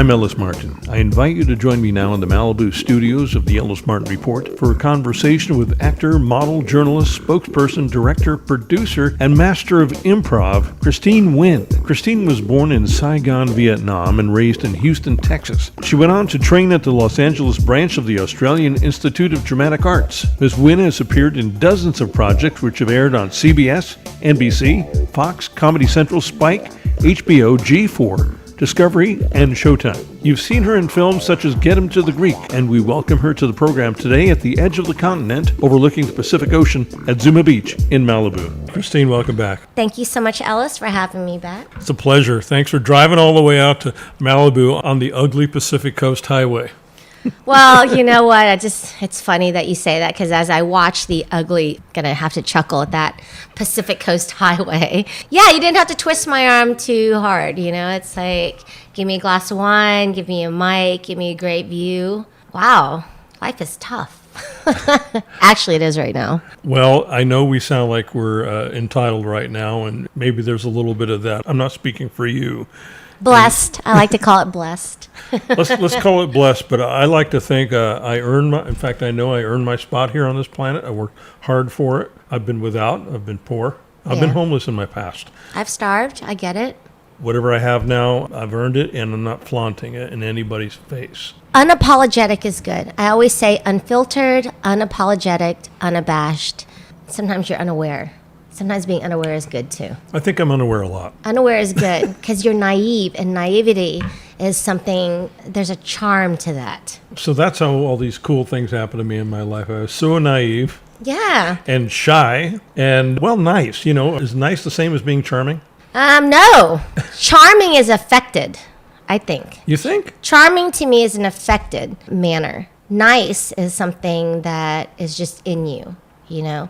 I'm Ellis Martin. I invite you to join me now in the Malibu studios of the Ellis Martin Report for a conversation with actor, model, journalist, spokesperson, director, producer, and master of improv, Christine Nguyen. Christine was born in Saigon, Vietnam, and raised in Houston, Texas. She went on to train at the Los Angeles branch of the Australian Institute of Dramatic Arts. Ms. Nguyen has appeared in dozens of projects which have aired on CBS, NBC, Fox, Comedy Central, Spike, HBO, G4, Discovery, and Showtime. You've seen her in films such as Get 'Em to the Greek, and we welcome her to the program today at the edge of the continent, overlooking the Pacific Ocean at Zuma Beach in Malibu. Christine, welcome back. Thank you so much, Ellis, for having me back. It's a pleasure. Thanks for driving all the way out to Malibu on the ugly Pacific Coast Highway. Well, you know what? It's funny that you say that, because as I watch the ugly, gonna have to chuckle at that Pacific Coast Highway. Yeah, you didn't have to twist my arm too hard. You know, it's like, give me a glass of wine, give me a mic, give me a great view. Wow, life is tough. Actually, it is right now. Well, I know we sound like we're entitled right now, and maybe there's a little bit of that. I'm not speaking for you. Blessed. I like to call it blessed. Let's call it blessed, but I like to think I know I earned my spot here on this planet. I worked hard for it. I've been without. I've been poor. I've been homeless in my past. I've starved. I get it. Whatever I have now, I've earned it, and I'm not flaunting it in anybody's face. Unapologetic is good. I always say unfiltered, unapologetic, unabashed. Sometimes you're unaware. Sometimes being unaware is good too. I think I'm unaware a lot. Unaware is good because you're naive, and naivety is something, there's a charm to that. So that's how all these cool things happened to me in my life. I was so naive. Yeah. And shy and, well, nice. You know, is nice the same as being charming? No. Charming is affected, I think. You think? Charming to me is an affected manner. Nice is something that is just in you, you know?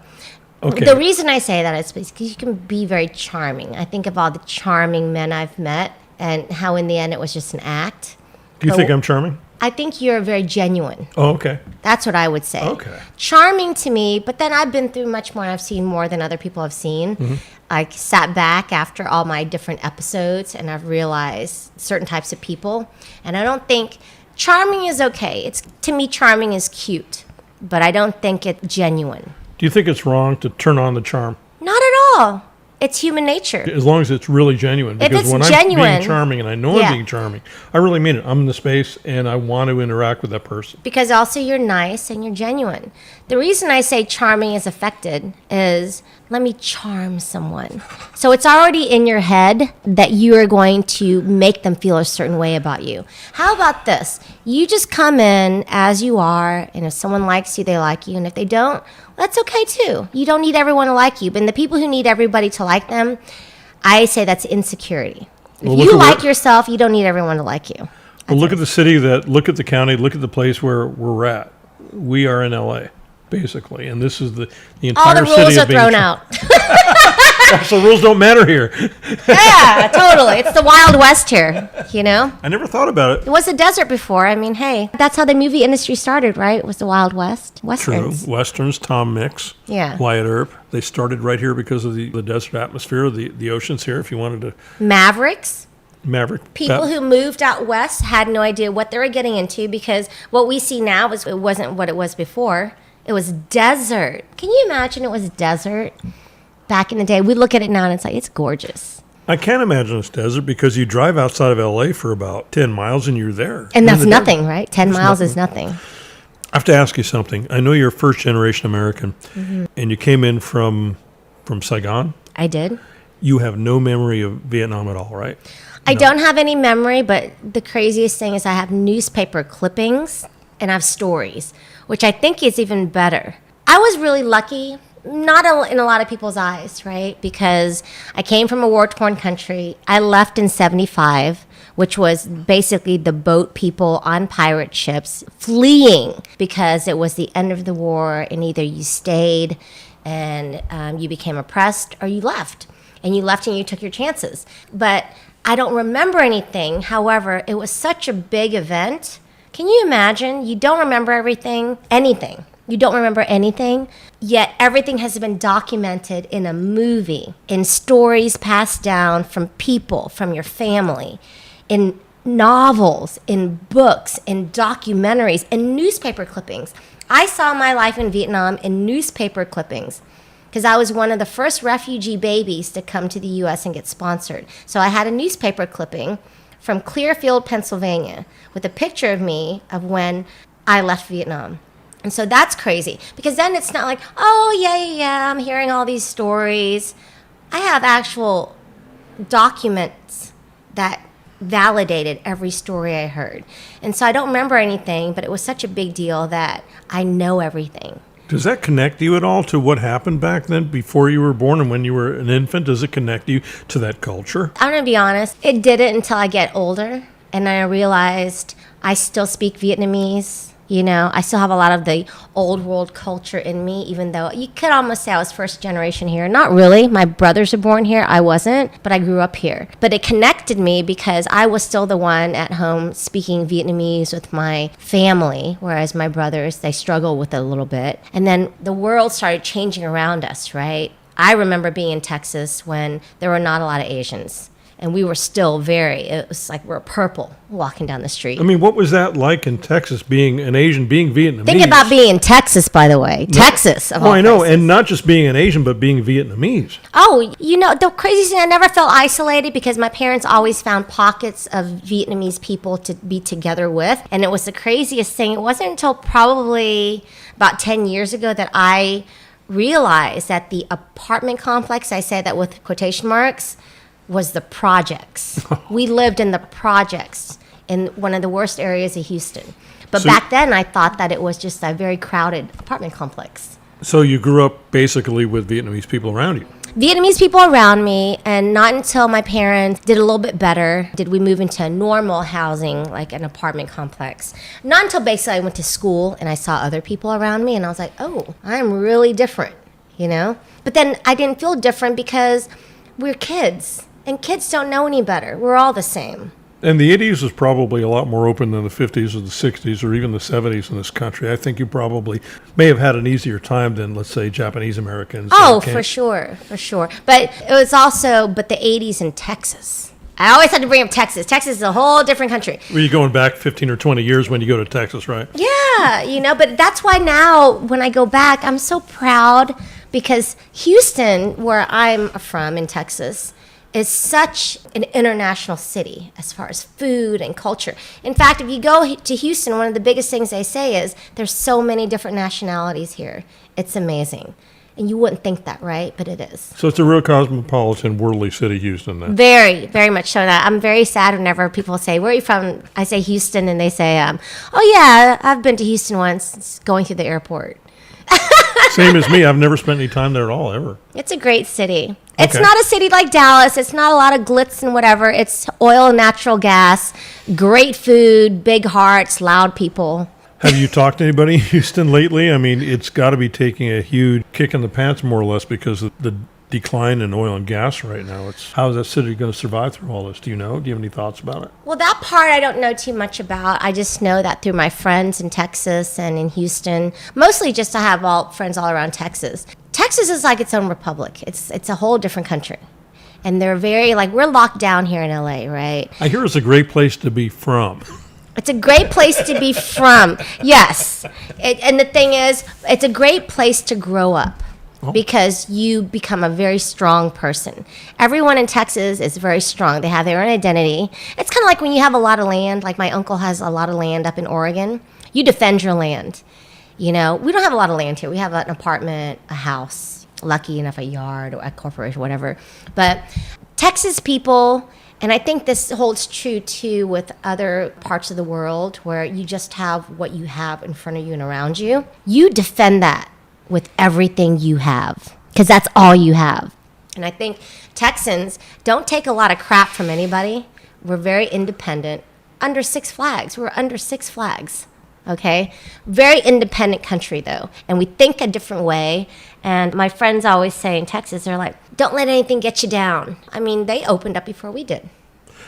Okay. The reason I say that is because you can be very charming. I think of all the charming men I've met and how in the end it was just an act. Do you think I'm charming? I think you're very genuine. Oh, okay. That's what I would say. Okay. Charming to me, but then I've been through much more. I've seen more than other people have seen. Mm-hmm. I sat back after all my different episodes and I've realized certain types of people. And I don't think charming is okay. To me, charming is cute, but I don't think it's genuine. Do you think it's wrong to turn on the charm? Not at all. It's human nature. As long as it's really genuine. If because it's when genuine, I'm being charming, and I know I'm being charming, I really mean it. I'm in the space, and I want to interact with that person. Because also you're nice and you're genuine. The reason I say charming is affected is, let me charm someone. So it's already in your head that you are going to make them feel a certain way about you. How about this? You just come in as you are, and if someone likes you, they like you. And if they don't, that's okay too. You don't need everyone to like you. But the people who need everybody to like them, I say that's insecurity. If you like yourself, you don't need everyone to like you. Well, look at the city, look at the county, look at the place where we're at. We are in LA, basically. And this is the entire city. All the rules are thrown out. So rules don't matter here. Yeah, totally. It's the Wild West here, you know? I never thought about it. It was a desert before. I mean, hey, that's how the movie industry started, right? It was the Wild West. Westerns. True. Westerns, Tom Mix, Wyatt Earp. They started right here because of the desert atmosphere, the oceans here, if you wanted to. Maverick. People who moved out west had no idea what they were getting into, because what we see now it wasn't what it was before. It was desert. Can you imagine it was desert? Back in the day, we look at it now and it's like, it's gorgeous. I can't imagine it's desert because you drive outside of LA for about 10 miles and you're there. And that's nothing, right? 10 miles is nothing. I have to ask you something. I know you're a first generation American, and you came in from Saigon. I did. You have no memory of Vietnam at all, right? I don't have any memory, but the craziest thing is I have newspaper clippings and I have stories, which I think is even better. I was really lucky. Not in a lot of people's eyes, right? Because I came from a war-torn country. I left in 1975, which was basically the boat people on pirate ships fleeing because it was the end of the war, and either you stayed and you became oppressed, or you left. And you left and you took your chances. But I don't remember anything. However, it was such a big event. Can you imagine? You don't remember anything. You don't remember anything, yet everything has been documented in a movie, in stories passed down from people, from your family, in novels, in books, in documentaries, in newspaper clippings. I saw my life in Vietnam in newspaper clippings because I was one of the first refugee babies to come to the U.S. and get sponsored. So I had a newspaper clipping from Clearfield, Pennsylvania, with a picture of me of when I left Vietnam. And so that's crazy because then it's not like, oh, yeah, I'm hearing all these stories. I have actual documents that validated every story I heard. And so I don't remember anything, but it was such a big deal that I know everything. Does that connect you at all to what happened back then before you were born and when you were an infant? Does it connect you to that culture? I'm going to be honest, it didn't until I get older and I realized I still speak Vietnamese. You know, I still have a lot of the old world culture in me, even though you could almost say I was first generation here. Not really. My brothers were born here. I wasn't, but I grew up here. But it connected me because I was still the one at home speaking Vietnamese with my family, whereas my brothers, they struggle with it a little bit. And then the world started changing around us, right? I remember being in Texas when there were not a lot of Asians. And we were still it was like we're purple walking down the street. I mean, what was that like in Texas, being an Asian, being Vietnamese? Think about being in Texas, by the way. No. Texas, of all I know, places. and not just being an Asian, but being Vietnamese. Oh, you know, the crazy thing, I never felt isolated because my parents always found pockets of Vietnamese people to be together with. And it was the craziest thing. It wasn't until probably about 10 years ago that I realized that the apartment complex, I say that with quotation marks, was the projects. We lived in the projects in one of the worst areas of Houston. But back then, I thought that it was just a very crowded apartment complex. So you grew up basically with Vietnamese people around you? Vietnamese people around me, and not until my parents did a little bit better did we move into normal housing, like an apartment complex. Not until basically I went to school and I saw other people around me, and I was like, oh, I'm really different, you know? But then I didn't feel different because we're kids. And kids don't know any better. We're all the same. And the 80s was probably a lot more open than the 50s or the 60s or even the 70s in this country. I think you probably may have had an easier time than, let's say, Japanese Americans. Oh, for sure. But it was also, the 80s in Texas. I always had to bring up Texas. Texas is a whole different country. Were you going back 15 or 20 years when you go to Texas, right? Yeah, you know, but that's why now when I go back, I'm so proud because Houston, where I'm from in Texas, is such an international city as far as food and culture. In fact, if you go to Houston, one of the biggest things they say is there's so many different nationalities here. It's amazing. And you wouldn't think that, right? But it is. So it's a real cosmopolitan, worldly city, Houston, then. Very, very much so. I'm very sad whenever people say, where are you from? I say Houston, and they say, oh, yeah, I've been to Houston once. It's going through the airport. Same as me. I've never spent any time there at all, ever. It's a great city. It's not a city like Dallas. It's not a lot of glitz and whatever. It's oil and natural gas, great food, big hearts, loud people. Have you talked to anybody in Houston lately? I mean, it's got to be taking a huge kick in the pants, more or less, because of the decline in oil and gas right now. How is that city going to survive through all this? Do you know? Do you have any thoughts about it? Well, that part I don't know too much about. I just know that through my friends in Texas and in Houston, mostly just I have friends all around Texas. Texas is like its own republic. It's a whole different country. And they're very, we're locked down here in LA, right? I hear it's a great place to be from. It's a great place to be from, yes. And the thing is, it's a great place to grow up. Because you become a very strong person. Everyone in Texas is very strong. They have their own identity. It's kind of like when you have a lot of land, like my uncle has a lot of land up in Oregon. You defend your land. You know, we don't have a lot of land here. We have an apartment, a house, lucky enough, a yard or a corporation, whatever. But Texas people, and I think this holds true too with other parts of the world where you just have what you have in front of you and around you. You defend that with everything you have, because that's all you have. And I think Texans don't take a lot of crap from anybody. We're very independent. Under Six Flags. We're under Six Flags, okay? Very independent country, though, and we think a different way. And my friends always say in Texas, they're like, don't let anything get you down. I mean, they opened up before we did.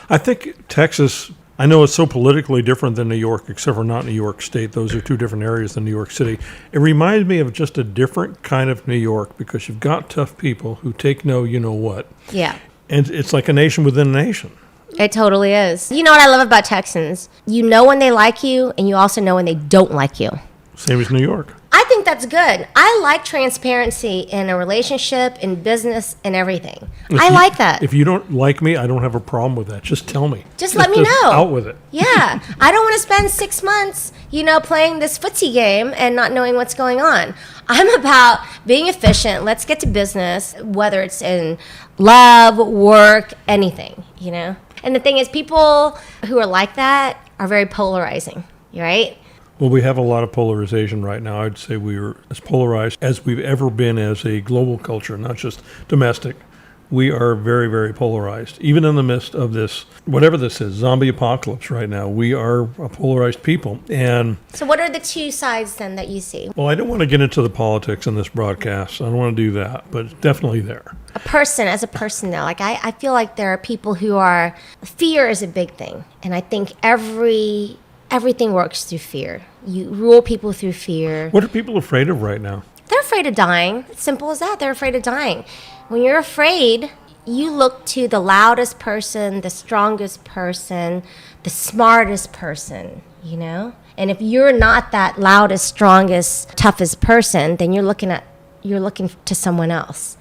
I think Texas, I know it's so politically different than New York, except for not New York State. Those are two different areas than New York City. It reminds me of just a different kind of New York because you've got tough people who take no you-know-what. Yeah. And it's like a nation within a nation. It totally is. You know what I love about Texans? You know when they like you, and you also know when they don't like you. Same as New York. I think that's good. I like transparency in a relationship, in business, and everything. I like that. If you don't like me, I don't have a problem with that. Just tell me. Just let me know. Out with it. Yeah. I don't want to spend 6 months, playing this footsie game and not knowing what's going on. I'm about being efficient. Let's get to business, whether it's in love, work, anything, And the thing is, people who are like that are very polarizing, right? Well, we have a lot of polarization right now. I'd say we are as polarized as we've ever been as a global culture, not just domestic. We are very, very polarized. Even in the midst of this, whatever this is, zombie apocalypse right now, we are a polarized people. And so what are the two sides then that you see? Well, I don't want to get into the politics in this broadcast. I don't want to do that, but it's definitely there. As a person though, I feel like there are people who are, fear is a big thing. And I think everything works through fear. You rule people through fear. What are people afraid of right now? They're afraid of dying. It's simple as that. They're afraid of dying. When you're afraid, you look to the loudest person, the strongest person, the smartest person, And if you're not that loudest, strongest, toughest person, then you're looking to someone else.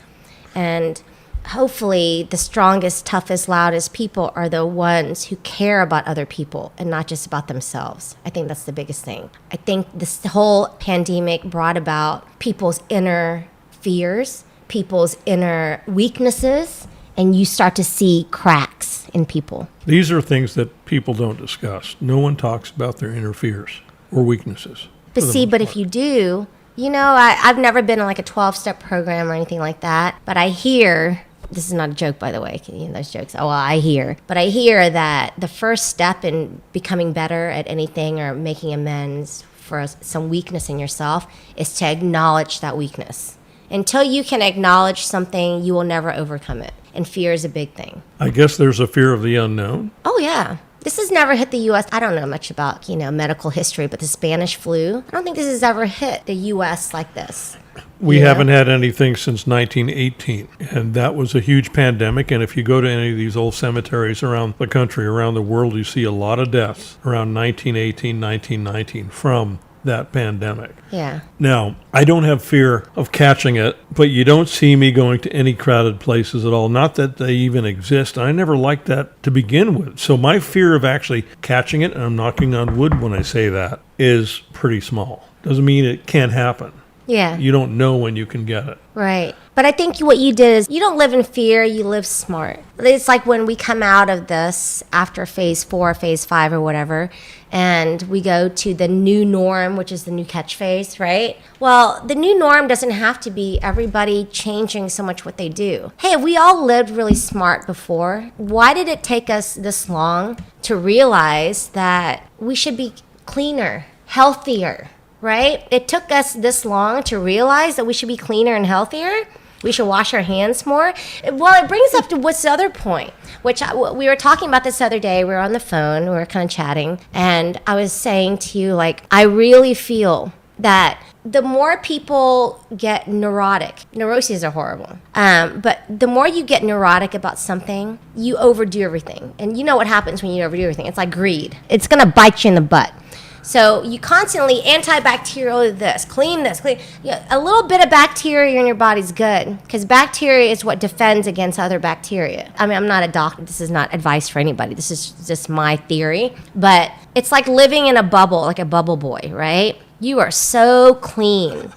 And hopefully the strongest, toughest, loudest people are the ones who care about other people and not just about themselves. I think that's the biggest thing. I think this whole pandemic brought about people's inner fears, people's inner weaknesses, and you start to see cracks in people. These are things that people don't discuss. No one talks about their inner fears or weaknesses. But if you do, I've never been in like a 12-step program or anything like that, but I hear, this is not a joke, by the way, those jokes, I hear that the first step in becoming better at anything or making amends for some weakness in yourself is to acknowledge that weakness. Until you can acknowledge something, you will never overcome it. And fear is a big thing. I guess there's a fear of the unknown. Oh, yeah. This has never hit the U.S. I don't know much about, medical history, but the Spanish flu, I don't think this has ever hit the U.S. like this. We haven't had anything since 1918, and that was a huge pandemic. And if you go to any of these old cemeteries around the country, around the world, you see a lot of deaths around 1918, 1919 from that pandemic. Yeah. Now, I don't have fear of catching it, but you don't see me going to any crowded places at all. Not that they even exist. I never liked that to begin with. So my fear of actually catching it, and I'm knocking on wood when I say that, is pretty small. Doesn't mean it can't happen. Yeah. You don't know when you can get it. Right. But I think what you did is you don't live in fear, you live smart. It's like when we come out of this after phase 4, phase 5 or whatever, and we go to the new norm, which is the new catchphrase, right? Well, the new norm doesn't have to be everybody changing so much what they do. Hey, we all lived really smart before. Why did it take us this long to realize that we should be cleaner, healthier? Right? It took us this long to realize that we should be cleaner and healthier. We should wash our hands more. Well, it brings up to what's the other point, which we were talking about this other day. We were on the phone, we were kind of chatting, and I was saying to you, I really feel that the more people get neurotic, neuroses are horrible, but the more you get neurotic about something, you overdo everything. And you know what happens when you overdo everything. It's like greed. It's going to bite you in the butt. So you constantly antibacterial clean this. Yeah, a little bit of bacteria in your body's good because bacteria is what defends against other bacteria. I mean, I'm not a doctor. This is not advice for anybody. This is just my theory. But it's like living in a bubble, like a bubble boy, right? You are so clean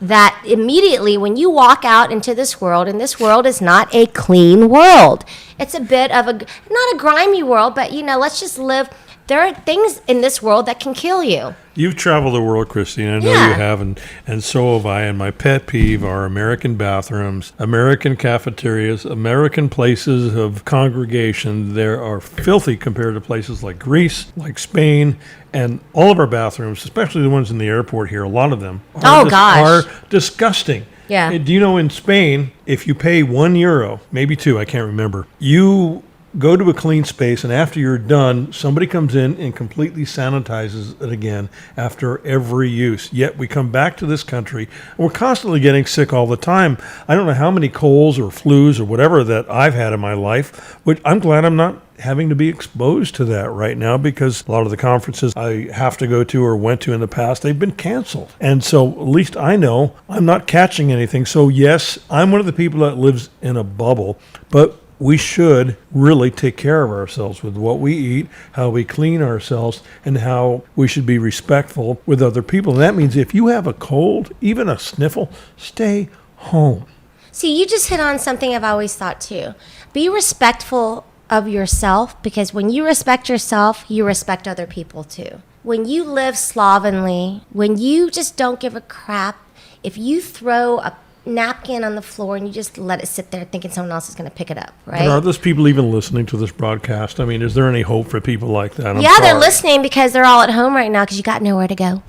that immediately when you walk out into this world, and this world is not a clean world. It's a bit of not a grimy world, but, let's just live. There are things in this world that can kill you. You've traveled the world, Christine. I know you have, and so have I. And my pet peeve are American bathrooms, American cafeterias, American places of congregation. They are filthy compared to places like Greece, like Spain, and all of our bathrooms, especially the ones in the airport here, a lot of them are disgusting. Yeah. Do you know in Spain, if you pay €1, maybe 2, I can't remember, you go to a clean space, and after you're done, somebody comes in and completely sanitizes it again after every use. Yet we come back to this country, and we're constantly getting sick all the time. I don't know how many colds or flus or whatever that I've had in my life, which I'm glad I'm not having to be exposed to that right now, because a lot of the conferences I have to go to or went to in the past, they've been canceled. And so at least I know I'm not catching anything. So yes, I'm one of the people that lives in a bubble, but we should really take care of ourselves with what we eat, how we clean ourselves, and how we should be respectful with other people. And that means if you have a cold, even a sniffle, stay home. See, you just hit on something I've always thought too. Be respectful of yourself, because when you respect yourself, you respect other people too. When you live slovenly, when you just don't give a crap, if you throw a napkin on the floor and you just let it sit there thinking someone else is going to pick it up, right? But are those people even listening to this broadcast? I mean, is there any hope for people like that? I'm yeah, sorry. They're listening because they're all at home right now because you got nowhere to go.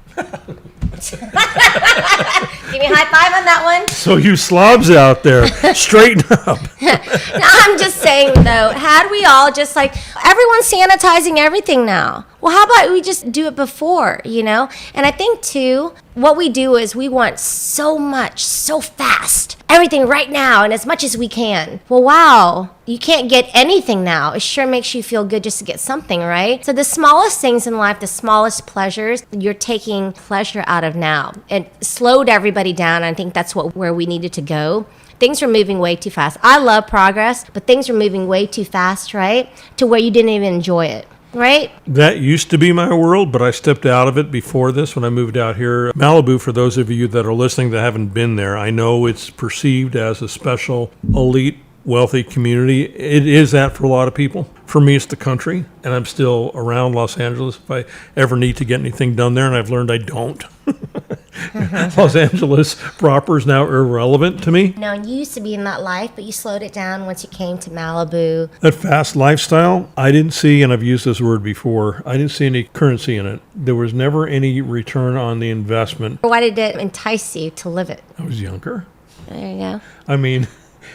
Give me a high five on that one. So you slobs out there, straighten up. No, I'm just saying though, had we all just like, everyone's sanitizing everything now. Well, how about we just do it before, you know? And I think too, what we do is we want so much, so fast, everything right now and as much as we can. Well, wow, you can't get anything now. It sure makes you feel good just to get something, right? So the smallest things in life, the smallest pleasures, you're taking pleasure out of now. It slowed everybody down. I think that's where we needed to go. Things are moving way too fast. I love progress, but things are moving way too fast, right? To where you didn't even enjoy it. Right? That used to be my world, but I stepped out of it before this when I moved out here. Malibu, for those of you that are listening that haven't been there, I know it's perceived as a special, elite, wealthy community. It is that for a lot of people. For me, it's the country, and I'm still around Los Angeles if I ever need to get anything done there, and I've learned I don't. Los Angeles proper is now irrelevant to me. No, you used to be in that life, but you slowed it down once you came to Malibu. That fast lifestyle, I didn't see, and I've used this word before, I didn't see any currency in it. There was never any return on the investment. Why did it entice you to live it? I was younger. There you go. I mean,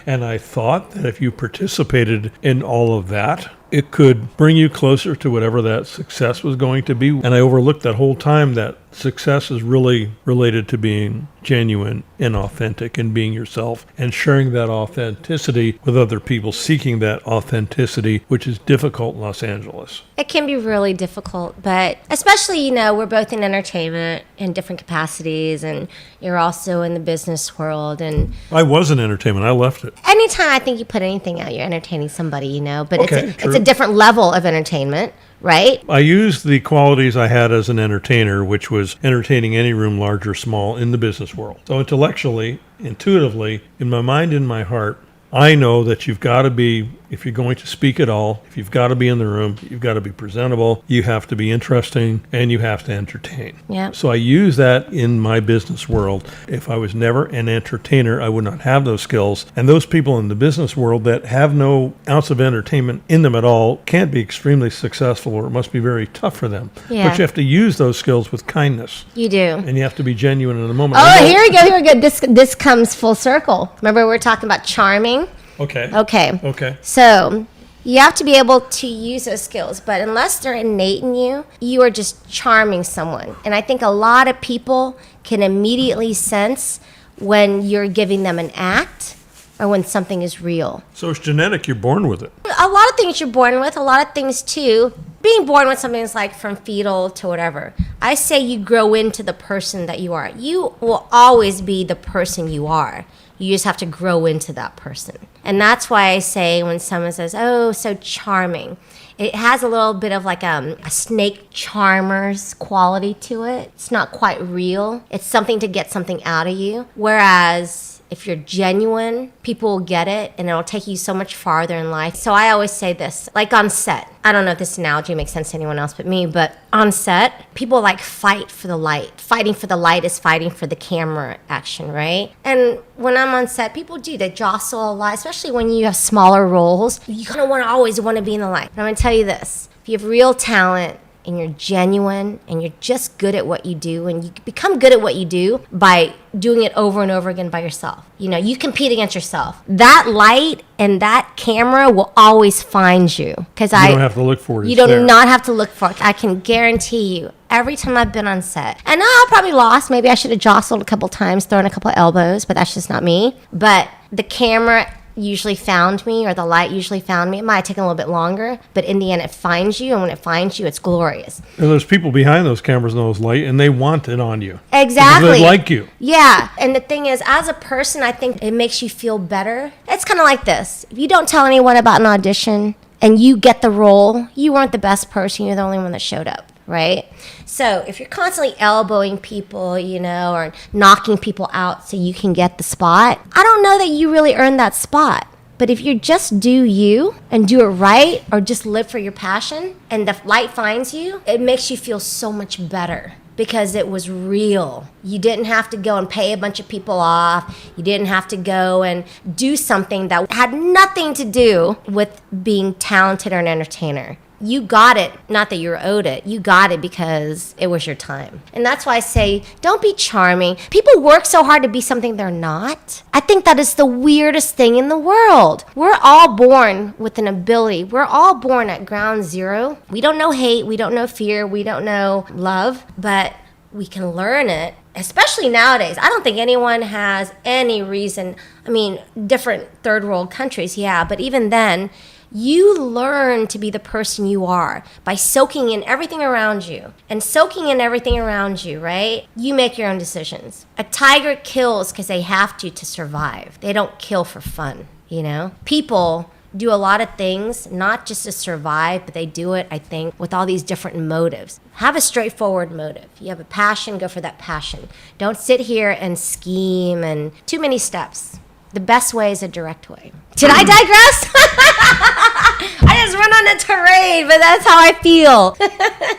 and I thought that if you participated in all of that, it could bring you closer to whatever that success was going to be. And I overlooked that whole time that success is really related to being genuine and authentic and being yourself and sharing that authenticity with other people, seeking that authenticity, which is difficult in Los Angeles. It can be really difficult, but especially, you know, we're both in entertainment in different capacities, and you're also in the business world. And I was in entertainment. I left it. Anytime I think you put anything out, you're entertaining somebody, you know, but Okay, it's a different level of entertainment, right? I used the qualities I had as an entertainer, which was entertaining any room, large or small, in the business world. So intellectually, intuitively, in my mind, in my heart, I know that you've got to be, if you're going to speak at all, if you've got to be in the room, you've got to be presentable, you have to be interesting, and you have to entertain. Yeah. So I use that in my business world. If I was never an entertainer, I would not have those skills. And those people in the business world that have no ounce of entertainment in them at all can't be extremely successful, or it must be very tough for them. Yeah. But you have to use those skills with kindness. You do. And you have to be genuine in the moment. Oh, here we go. This comes full circle. Remember we were talking about charming? Okay. Okay. So you have to be able to use those skills, but unless they're innate in you, you are just charming someone. And I think a lot of people can immediately sense when you're giving them an act or when something is real. So it's genetic. You're born with it. A lot of things you're born with, a lot of things too. Being born with something is like from fetal to whatever. I say you grow into the person that you are. You will always be the person you are. You just have to grow into that person. And that's why I say when someone says, oh, so charming, it has a little bit of like a snake charmer's quality to it. It's not quite real. It's something to get something out of you. Whereas if you're genuine, people will get it, and it'll take you so much farther in life. So I always say this, like on set. I don't know if this analogy makes sense to anyone else but me, but on set, people like fight for the light. Fighting for the light is fighting for the camera action, right? And when I'm on set, people do. They jostle a lot, especially when you have smaller roles. You kind of always want to be in the light. But I'm going to tell you this. If you have real talent and you're genuine and you're just good at what you do, and you become good at what you do by doing it over and over again by yourself. You know, you compete against yourself. That light and that camera will always find you. Because You don't have to look for it. You It's do there. not have to look for it. I can guarantee you. Every time I've been on set, and I probably lost. Maybe I should have jostled a couple times, thrown a couple elbows, but that's just not me. But the camera usually found me, or the light usually found me. It might have taken a little bit longer, but in the end, it finds you, and when it finds you, it's glorious. And there's people behind those cameras and those light, and they want it on you. Exactly. Because they like you. Yeah. And the thing is, as a person, I think it makes you feel better. It's kind of like this. If you don't tell anyone about an audition and you get the role, you weren't the best person. You're the only one that showed up, right? So if you're constantly elbowing people, you know, or knocking people out so you can get the spot, I don't know that you really earned that spot. But if you just do you and do it right, or just live for your passion, and the light finds you, it makes you feel so much better because it was real. You didn't have to go and pay a bunch of people off. You didn't have to go and do something that had nothing to do with being talented or an entertainer. You got it, not that you were owed it. You got it because it was your time. And that's why I say, don't be charming. People work so hard to be something they're not. I think that is the weirdest thing in the world. We're all born with an ability. We're all born at ground zero. We don't know hate. We don't know fear. We don't know love. But we can learn it, especially nowadays. I don't think anyone has any reason. I mean, different third world countries, yeah. But even then, you learn to be the person you are by soaking in everything around you. And soaking in everything around you, right? You make your own decisions. A tiger kills because they have to survive. They don't kill for fun, you know? People do a lot of things, not just to survive, but they do it, I think, with all these different motives. Have a straightforward motive. You have a passion, go for that passion. Don't sit here and scheme and too many steps. The best way is a direct way. Did I digress? I just went on a tirade, but that's how I feel.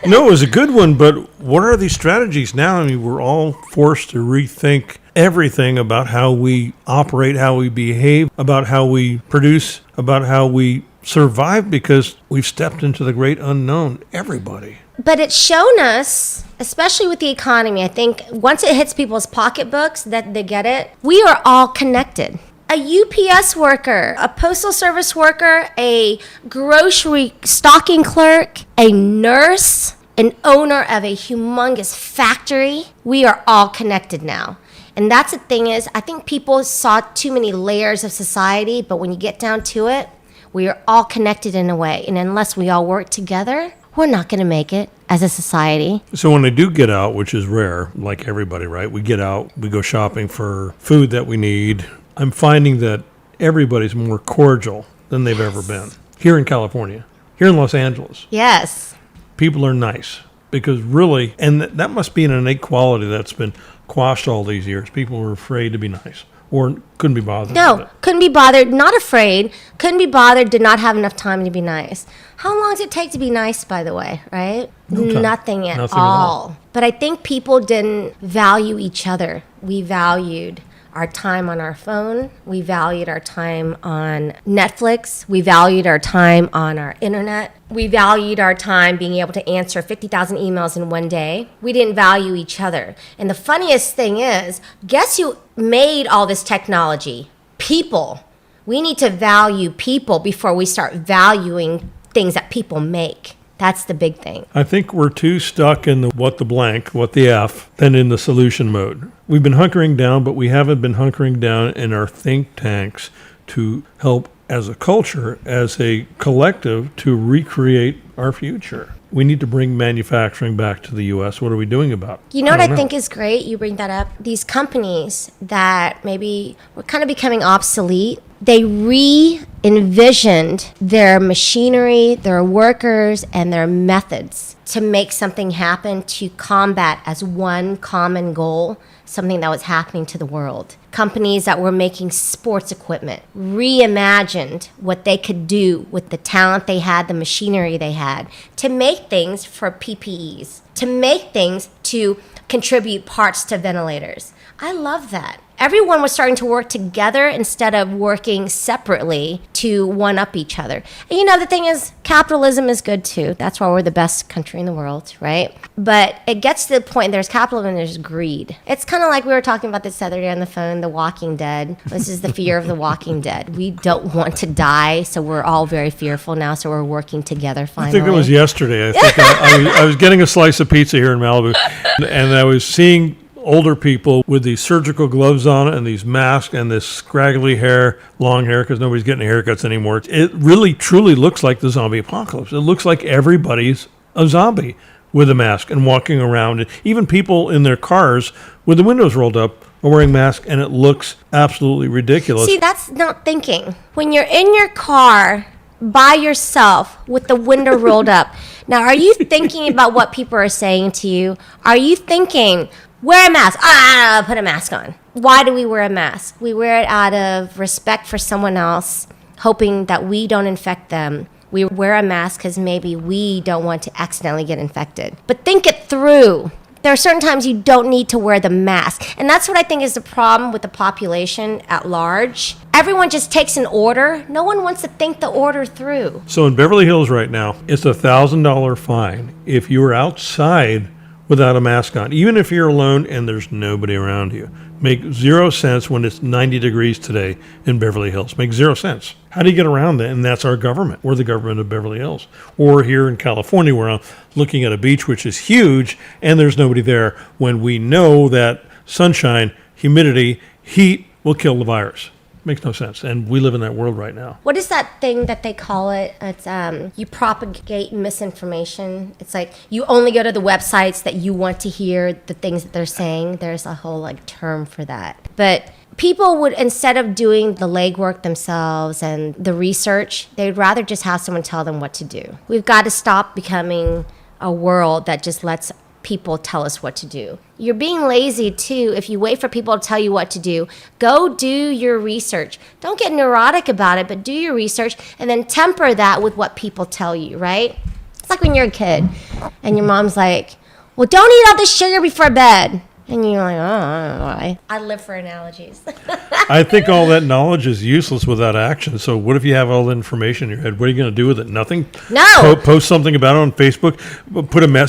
No, it was a good one, but what are these strategies now? I mean, we're all forced to rethink everything about how we operate, how we behave, about how we produce, about how we survive, because we've stepped into the great unknown. Everybody. But it's shown us, especially with the economy, I think once it hits people's pocketbooks that they get it, we are all connected. A UPS worker, a postal service worker, a grocery stocking clerk, a nurse, an owner of a humongous factory, we are all connected now. And that's the thing is, I think people saw too many layers of society, but when you get down to it, we are all connected in a way. And unless we all work together, we're not going to make it as a society. So when they do get out, which is rare, like everybody, right? We get out, we go shopping for food that we need. I'm finding that everybody's more cordial than they've ever been. Here in California, here in Los Angeles, Yes. people are nice because really, and that must be an innate quality that's been quashed all these years. People were afraid to be nice or couldn't be bothered with No, it. couldn't be bothered, not afraid, couldn't be bothered, did not have enough time to be nice. How long does it take to be nice, by the way, right? No time. Nothing at Nothing at all. all. But I think people didn't value each other. We valued our time on our phone. We valued our time on Netflix. We valued our time on our internet. We valued our time being able to answer 50,000 emails in one day. We didn't value each other. And the funniest thing is, guess who made all this technology? People. We need to value people before we start valuing things that people make. That's the big thing. I think we're too stuck in the what the blank, what the F, than in the solution mode. We've been hunkering down, but we haven't been hunkering down in our think tanks to help as a culture, as a collective, to recreate our future. We need to bring manufacturing back to the U.S. What are we doing about it? You know what I don't think is great? You bring that up. These companies that maybe were kind of becoming obsolete, they re-envisioned their machinery, their workers, and their methods to make something happen to combat as one common goal something that was happening to the world. Companies that were making sports equipment reimagined what they could do with the talent they had, the machinery they had, to make things for PPEs, to make things to contribute parts to ventilators. I love that. everyone was starting to work together instead of working separately to one-up each other. And you know, the thing is, capitalism is good too. That's why we're the best country in the world, right? But it gets to the point, there's capitalism and there's greed. It's kind of like we were talking about this other day on the phone, The Walking Dead. This is the fear of The Walking Dead. We don't want to die, so we're all very fearful now, so we're working together finally. I think it was yesterday. I think I was getting a slice of pizza here in Malibu, and I was seeing older people with these surgical gloves on and these masks and this scraggly hair, long hair, because nobody's getting haircuts anymore. It really, truly looks like the zombie apocalypse. It looks like everybody's a zombie with a mask and walking around. Even people in their cars with the windows rolled up are wearing masks, and it looks absolutely ridiculous. See, that's not thinking. When you're in your car by yourself with the window rolled up, now are you thinking about what people are saying to you? Are you thinking, wear a mask? Put a mask on. Why do we wear a mask? We wear it out of respect for someone else, hoping that we don't infect them. We wear a mask because maybe we don't want to accidentally get infected. But think it through. There are certain times you don't need to wear the mask. And that's what I think is the problem with the population at large. Everyone just takes an order. No one wants to think the order through. So in Beverly Hills right now, it's a $1,000 fine if you're outside without a mask on, even if you're alone and there's nobody around you. Make 0 cents when it's 90 degrees today in Beverly Hills. Make 0 cents. How do you get around that? And that's our government. We're the government of Beverly Hills. Or here in California, where I'm looking at a beach which is huge and there's nobody there, when we know that sunshine, humidity, heat will kill the virus. Makes no sense. And we live in that world right now. What is that thing that they call it? It's you propagate misinformation. It's like you only go to the websites that you want to hear the things that they're saying. There's a whole term for that. But people would, instead of doing the legwork themselves and the research, they'd rather just have someone tell them what to do. We've got to stop becoming a world that just lets people tell us what to do. You're being lazy too if you wait for people to tell you what to do. Go do your research. Don't get neurotic about it, but do your research and then temper that with what people tell you, right? It's like when you're a kid and your mom's like, well, don't eat all this sugar before bed. And you're like, oh, I don't know why. I live for analogies. I think all that knowledge is useless without action. So what if you have all the information in your head? What are you going to do with it? Nothing? No. Post something about it on Facebook?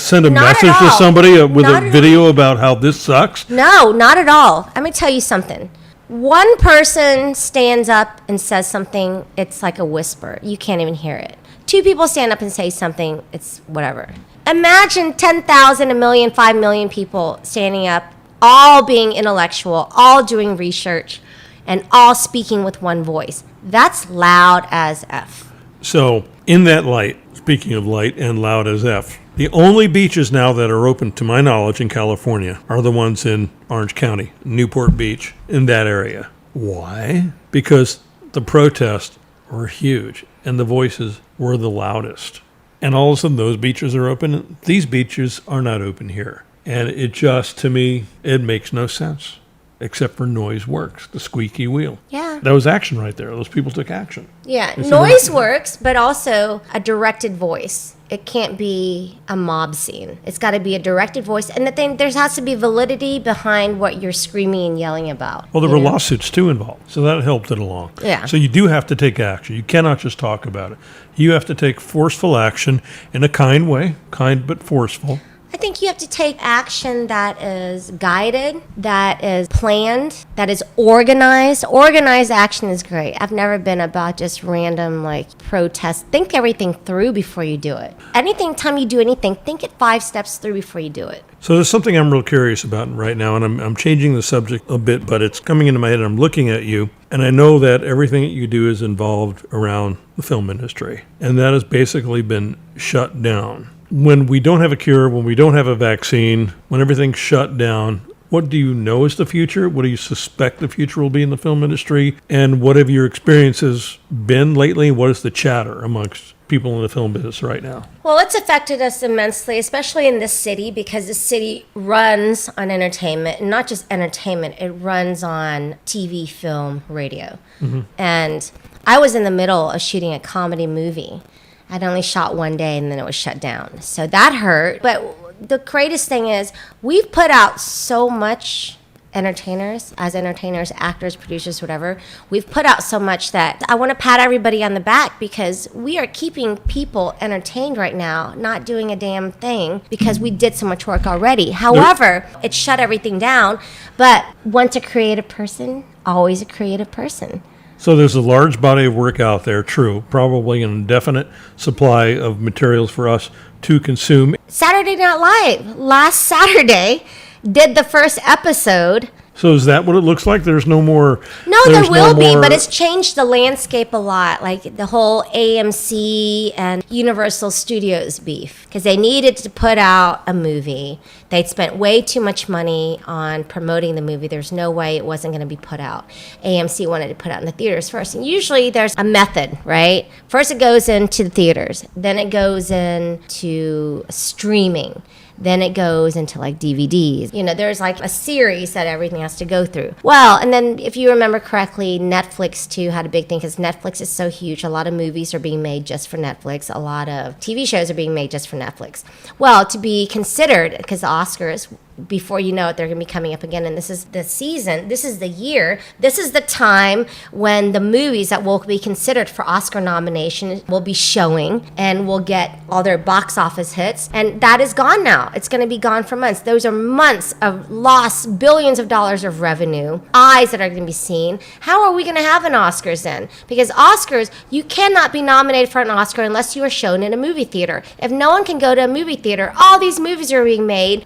Send a Not message at to all. somebody with Not a at video about how this sucks? No, not at all. Let me tell you something. One person stands up and says something, it's like a whisper. You can't even hear it. Two people stand up and say something, it's whatever. Imagine 10,000, a million, 5 million people standing up, all being intellectual, all doing research, and all speaking with one voice. That's loud as F. So in that light, speaking of light and loud as F, the only beaches now that are open, to my knowledge, in California are the ones in Orange County, Newport Beach, in that area. Why? Because the protests were huge and the voices were the loudest. And all of a sudden those beaches are open. These beaches are not open here. And it just, to me, it makes no sense. Except for noise works, the squeaky wheel. Yeah. That was action right there. Those people took action. Yeah, noise works, but also a directed voice. It can't be a mob scene. It's got to be a directed voice. And the thing, there has to be validity behind what you're screaming and yelling about. Well, there were lawsuits, too, involved. So that helped it along. Yeah. So you do have to take action. You cannot just talk about it. You have to take forceful action in a kind way, kind but forceful. I think you have to take action that is guided, that is planned, that is organized. Organized action is great. I've never been about just random protests. Think everything through before you do it. Anytime you do anything, think it 5 steps through before you do it. So there's something I'm real curious about right now, and I'm changing the subject a bit, but it's coming into my head, and I'm looking at you, and I know that everything that you do is involved around the film industry, and that has basically been shut down. When we don't have a cure, when we don't have a vaccine, when everything's shut down, what do you know is the future? What do you suspect the future will be in the film industry? And what have your experiences been lately? What is the chatter amongst people in the film business right now? Well, it's affected us immensely, especially in this city, because the city runs on entertainment, and not just entertainment, it runs on TV, film, radio. Mm-hmm. And I was in the middle of shooting a comedy movie. I'd only shot one day and then it was shut down. So that hurt. But the greatest thing is we've put out so much entertainers, actors, producers, whatever, we've put out so much that I want to pat everybody on the back because we are keeping people entertained right now, not doing a damn thing because we did so much work already. However, it shut everything down. But once a creative person, always a creative person. So there's a large body of work out there, true, probably an indefinite supply of materials for us to consume. Saturday Night Live, last Saturday, did the first episode. So is that what it looks like? There's no more... No, there will be, but it's changed the landscape a lot, like the whole AMC and Universal Studios beef, because they needed to put out a movie. They'd spent way too much money on promoting the movie. There's no way it wasn't going to be put out. AMC wanted to put out in the theaters first, and usually there's a method, right? First it goes into the theaters, then it goes into streaming. Then it goes into like DVDs. You know, there's like a series that everything has to go through. Well, and then if you remember correctly, Netflix too had a big thing because Netflix is so huge. A lot of movies are being made just for Netflix. A lot of TV shows are being made just for Netflix. Well, to be considered, because the Oscars, before you know it, they're going to be coming up again. And this is the season, this is the year, this is the time when the movies that will be considered for Oscar nomination will be showing and will get all their box office hits. And that is gone now. It's going to be gone for months. Those are months of lost billions of dollars of revenue, eyes that are going to be seen. How are we going to have an Oscars then? Because Oscars, you cannot be nominated for an Oscar unless you are shown in a movie theater. If no one can go to a movie theater, all these movies are being made,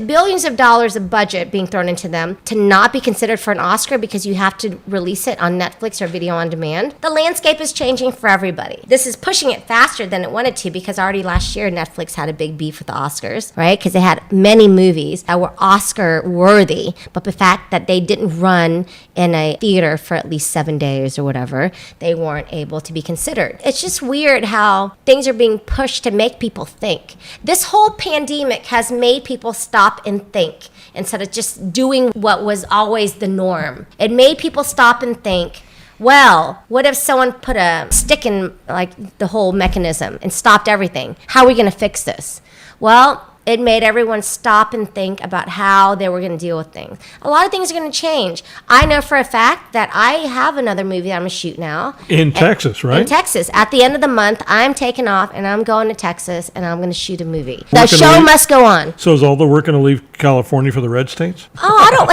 billions of dollars of budget being thrown into them to not be considered for an Oscar because you have to release it on Netflix or video on demand. The landscape is changing for everybody. This is pushing it faster than it wanted to because already last year Netflix had a big beef with the Oscars, right? Because they had many movies that were Oscar worthy, but the fact that they didn't run in a theater for at least 7 days or whatever, they weren't able to be considered. It's just weird how things are being pushed to make people think. This whole pandemic has made people stop and think instead of just doing what was always the norm. It made people stop and think, well, what if someone put a stick in like the whole mechanism and stopped everything? How are we going to fix this? Well, it made everyone stop and think about how they were going to deal with things. A lot of things are going to change. I know for a fact that I have another movie that I'm going to shoot now. In Texas, right? In Texas. At the end of the month, I'm taking off and I'm going to Texas and I'm going to shoot a movie. The show must go on. So is all the work going to leave California for the red states? Oh, I don't,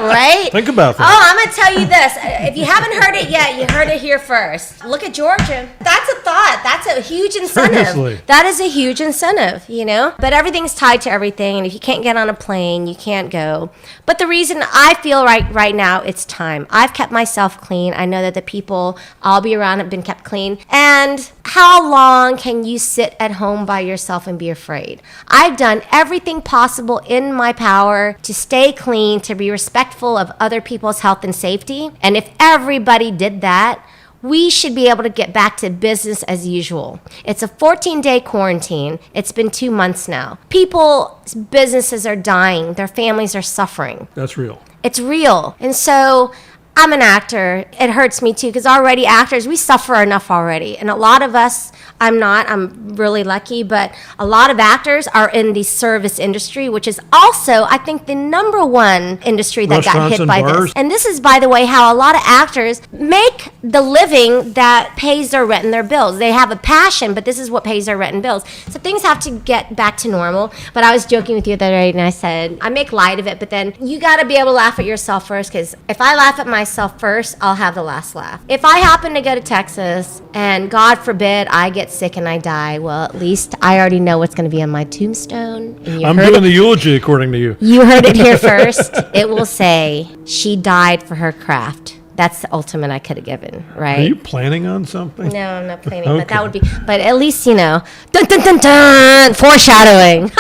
right? Think about that. Oh, I'm going to tell you this. If you haven't heard it yet, you heard it here first. Look at Georgia. That's a thought. That's a huge incentive. Seriously. That is a huge incentive, you know? But everything's tied to everything, and if you can't get on a plane, you can't go. But the reason I feel right now, it's time. I've kept myself clean. I know that the people I'll be around have been kept clean. And how long can you sit at home by yourself and be afraid? I've done everything possible in my power to stay clean, to be respectful of other people's health and safety. And if everybody did that, we should be able to get back to business as usual. It's a 14-day quarantine. It's been 2 months now. People's businesses are dying. Their families are suffering. That's real. It's real. And so I'm an actor. It hurts me too because already actors, we suffer enough already. And a lot of us, I'm really lucky, but a lot of actors are in the service industry, which is also, I think, the number one industry that got hit by this. And this is, by the way, how a lot of actors make the living that pays their rent and their bills. They have a passion, but this is what pays their rent and bills. So things have to get back to normal. But I was joking with you the other day, and I said, I make light of it, but then you got to be able to laugh at yourself first, because if I laugh at myself first, I'll have the last laugh. If I happen to go to Texas, and God forbid I get sick and I die, well, at least I already know what's going to be on my tombstone. And I'm doing the eulogy according to you. You heard it here first. It will say, she died for her craft. That's the ultimate I could have given, right? Are you planning on something? No, I'm not planning, okay. But that would be, but at least, you know, dun, dun, dun, dun, foreshadowing.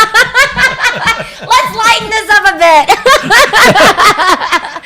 Let's lighten this up a bit.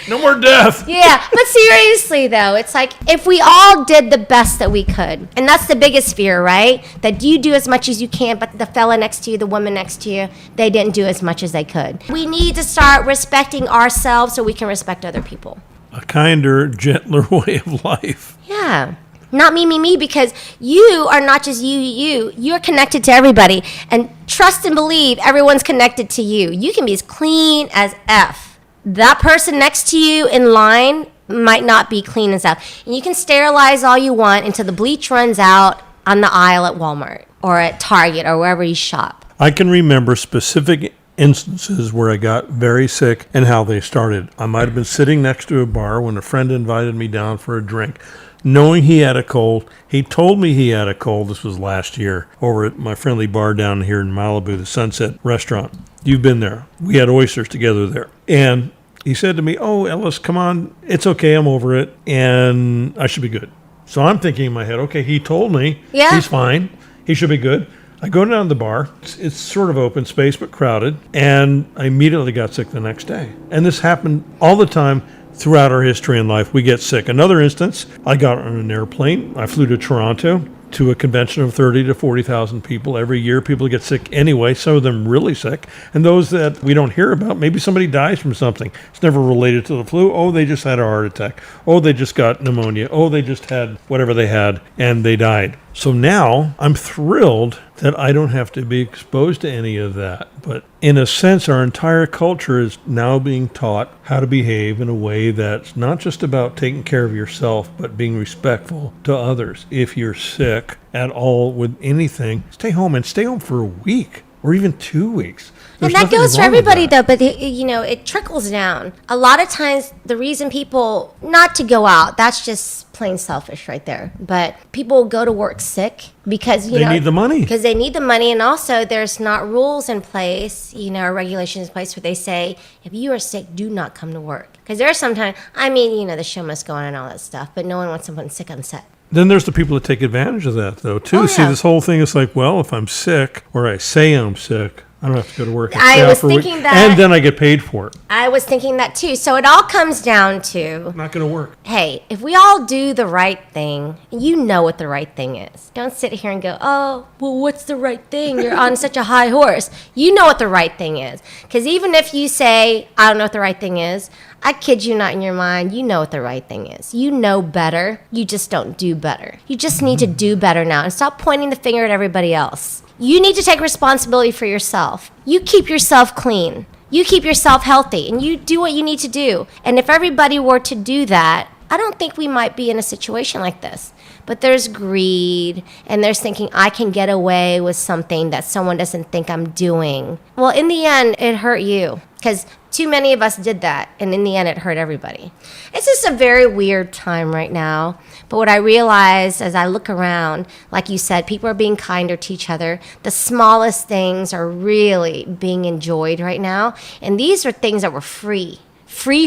No more death. Yeah, but seriously though, it's like if we all did the best that we could, and that's the biggest fear, right? That you do as much as you can, but the fella next to you, the woman next to you, they didn't do as much as they could. We need to start respecting ourselves so we can respect other people. A kinder, gentler way of life. Yeah. Not me, because you are not just you. You're connected to everybody. And trust and believe everyone's connected to you. You can be as clean as F. that person next to you in line might not be clean and stuff. And you can sterilize all you want until the bleach runs out on the aisle at Walmart or at Target or wherever you shop. I can remember specific instances where I got very sick and how they started. I might have been sitting next to a bar when a friend invited me down for a drink. Knowing he had a cold, he told me he had a cold. This was last year over at my friendly bar down here in Malibu, the Sunset Restaurant. You've been there. We had oysters together there. And he said to me, "Oh, Ellis, come on. It's okay. I'm over it. And I should be good." So I'm thinking in my head, okay, he told me he's fine. He should be good. I go down to the bar. It's sort of open space, but crowded. And I immediately got sick the next day. And this happened all the time throughout our history in life. We get sick. Another instance, I got on an airplane. I flew to Toronto to a convention of 30 to 40,000 people. Every year, people get sick anyway, some of them really sick. And those that we don't hear about, maybe somebody dies from something. It's never related to the flu. Oh, they just had a heart attack. Oh, they just got pneumonia. Oh, they just had whatever they had, and they died. So now I'm thrilled that I don't have to be exposed to any of that. But in a sense, our entire culture is now being taught how to behave in a way that's not just about taking care of yourself, but being respectful to others. If you're sick at all with anything, stay home, and stay home for a week or even 2 weeks. And that goes for everybody, though, but it trickles down. A lot of times, the reason people not to go out, that's just plain selfish right there. But people go to work sick because, they need the money. Because they need the money, and also there's not rules in place, or regulations in place where they say, if you are sick, do not come to work. Because there are sometimes, the show must go on and all that stuff, but no one wants someone sick on set. Then there's the people that take advantage of that, though, too. Oh, yeah. See, this whole thing is like, well, if I'm sick or I say I'm sick, I don't have to go to work. I was thinking that. And then I get paid for it. I was thinking that, too. So it all comes down to, not going to work. Hey, if we all do the right thing, you know what the right thing is. Don't sit here and go, oh, well, what's the right thing? You're on such a high horse. You know what the right thing is. Because even if you say, I don't know what the right thing is, I kid you not, in your mind, you know what the right thing is. You know better. You just don't do better. You just need to do better now and stop pointing the finger at everybody else. You need to take responsibility for yourself. You keep yourself clean. You keep yourself healthy, and you do what you need to do. And if everybody were to do that, I don't think we might be in a situation like this. But there's greed, and there's thinking I can get away with something that someone doesn't think I'm doing. Well, in the end, it hurt you because too many of us did that, and in the end, it hurt everybody. It's just a very weird time right now. But what I realize as I look around, like you said, people are being kinder to each other. The smallest things are really being enjoyed right now. And these are things that were free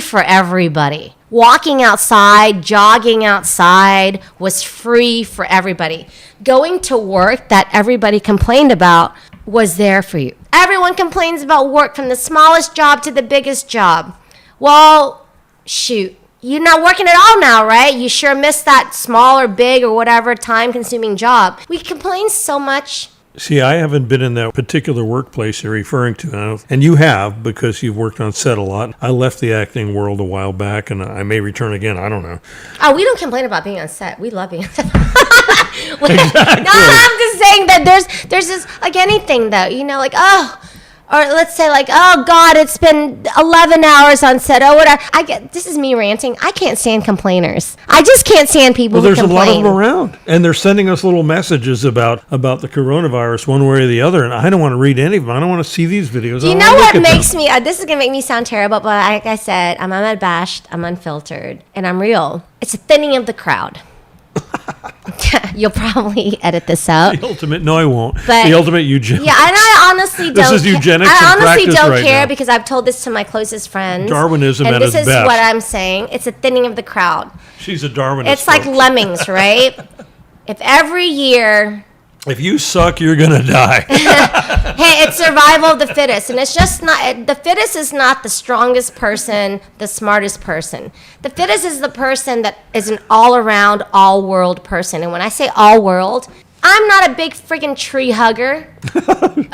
for everybody. Walking outside, jogging outside was free for everybody. Going to work that everybody complained about was there for you. Everyone complains about work, from the smallest job to the biggest job. Well, shoot. You're not working at all now, right? You sure missed that small or big or whatever time-consuming job. We complain so much. See, I haven't been in that particular workplace you're referring to now, and you have because you've worked on set a lot. I left the acting world a while back, and I may return again. I don't know. Oh, we don't complain about being on set. We love being on set. Exactly. No, I'm just saying that there's this, like anything, though, or let's say oh God, it's been 11 hours on set. Oh, whatever. This is me ranting. I can't stand complainers. I just can't stand people who complain. Well, there's a lot of them around, and they're sending us little messages about the coronavirus one way or the other, and I don't want to read any of them. I don't want to see these videos. You know what makes me, this is going to make me sound terrible, but like I said, I'm unabashed, I'm unfiltered, and I'm real. It's a thinning of the crowd. You'll probably edit this out. The ultimate, no, I won't. But the ultimate eugenics. Yeah, and I honestly don't. This is eugenics. I honestly don't right care now. Because I've told this to my closest friends. Darwinism and at its this is best. what I'm saying. It's a thinning of the crowd. She's a Darwinist. It's like lemmings, right? If every year. If you suck, you're gonna die. Hey, it's survival of the fittest, and it's just not. The fittest is not the strongest person, the smartest person. The fittest is the person that is an all-around, all-world person. And when I say all-world, I'm not a big friggin' tree hugger.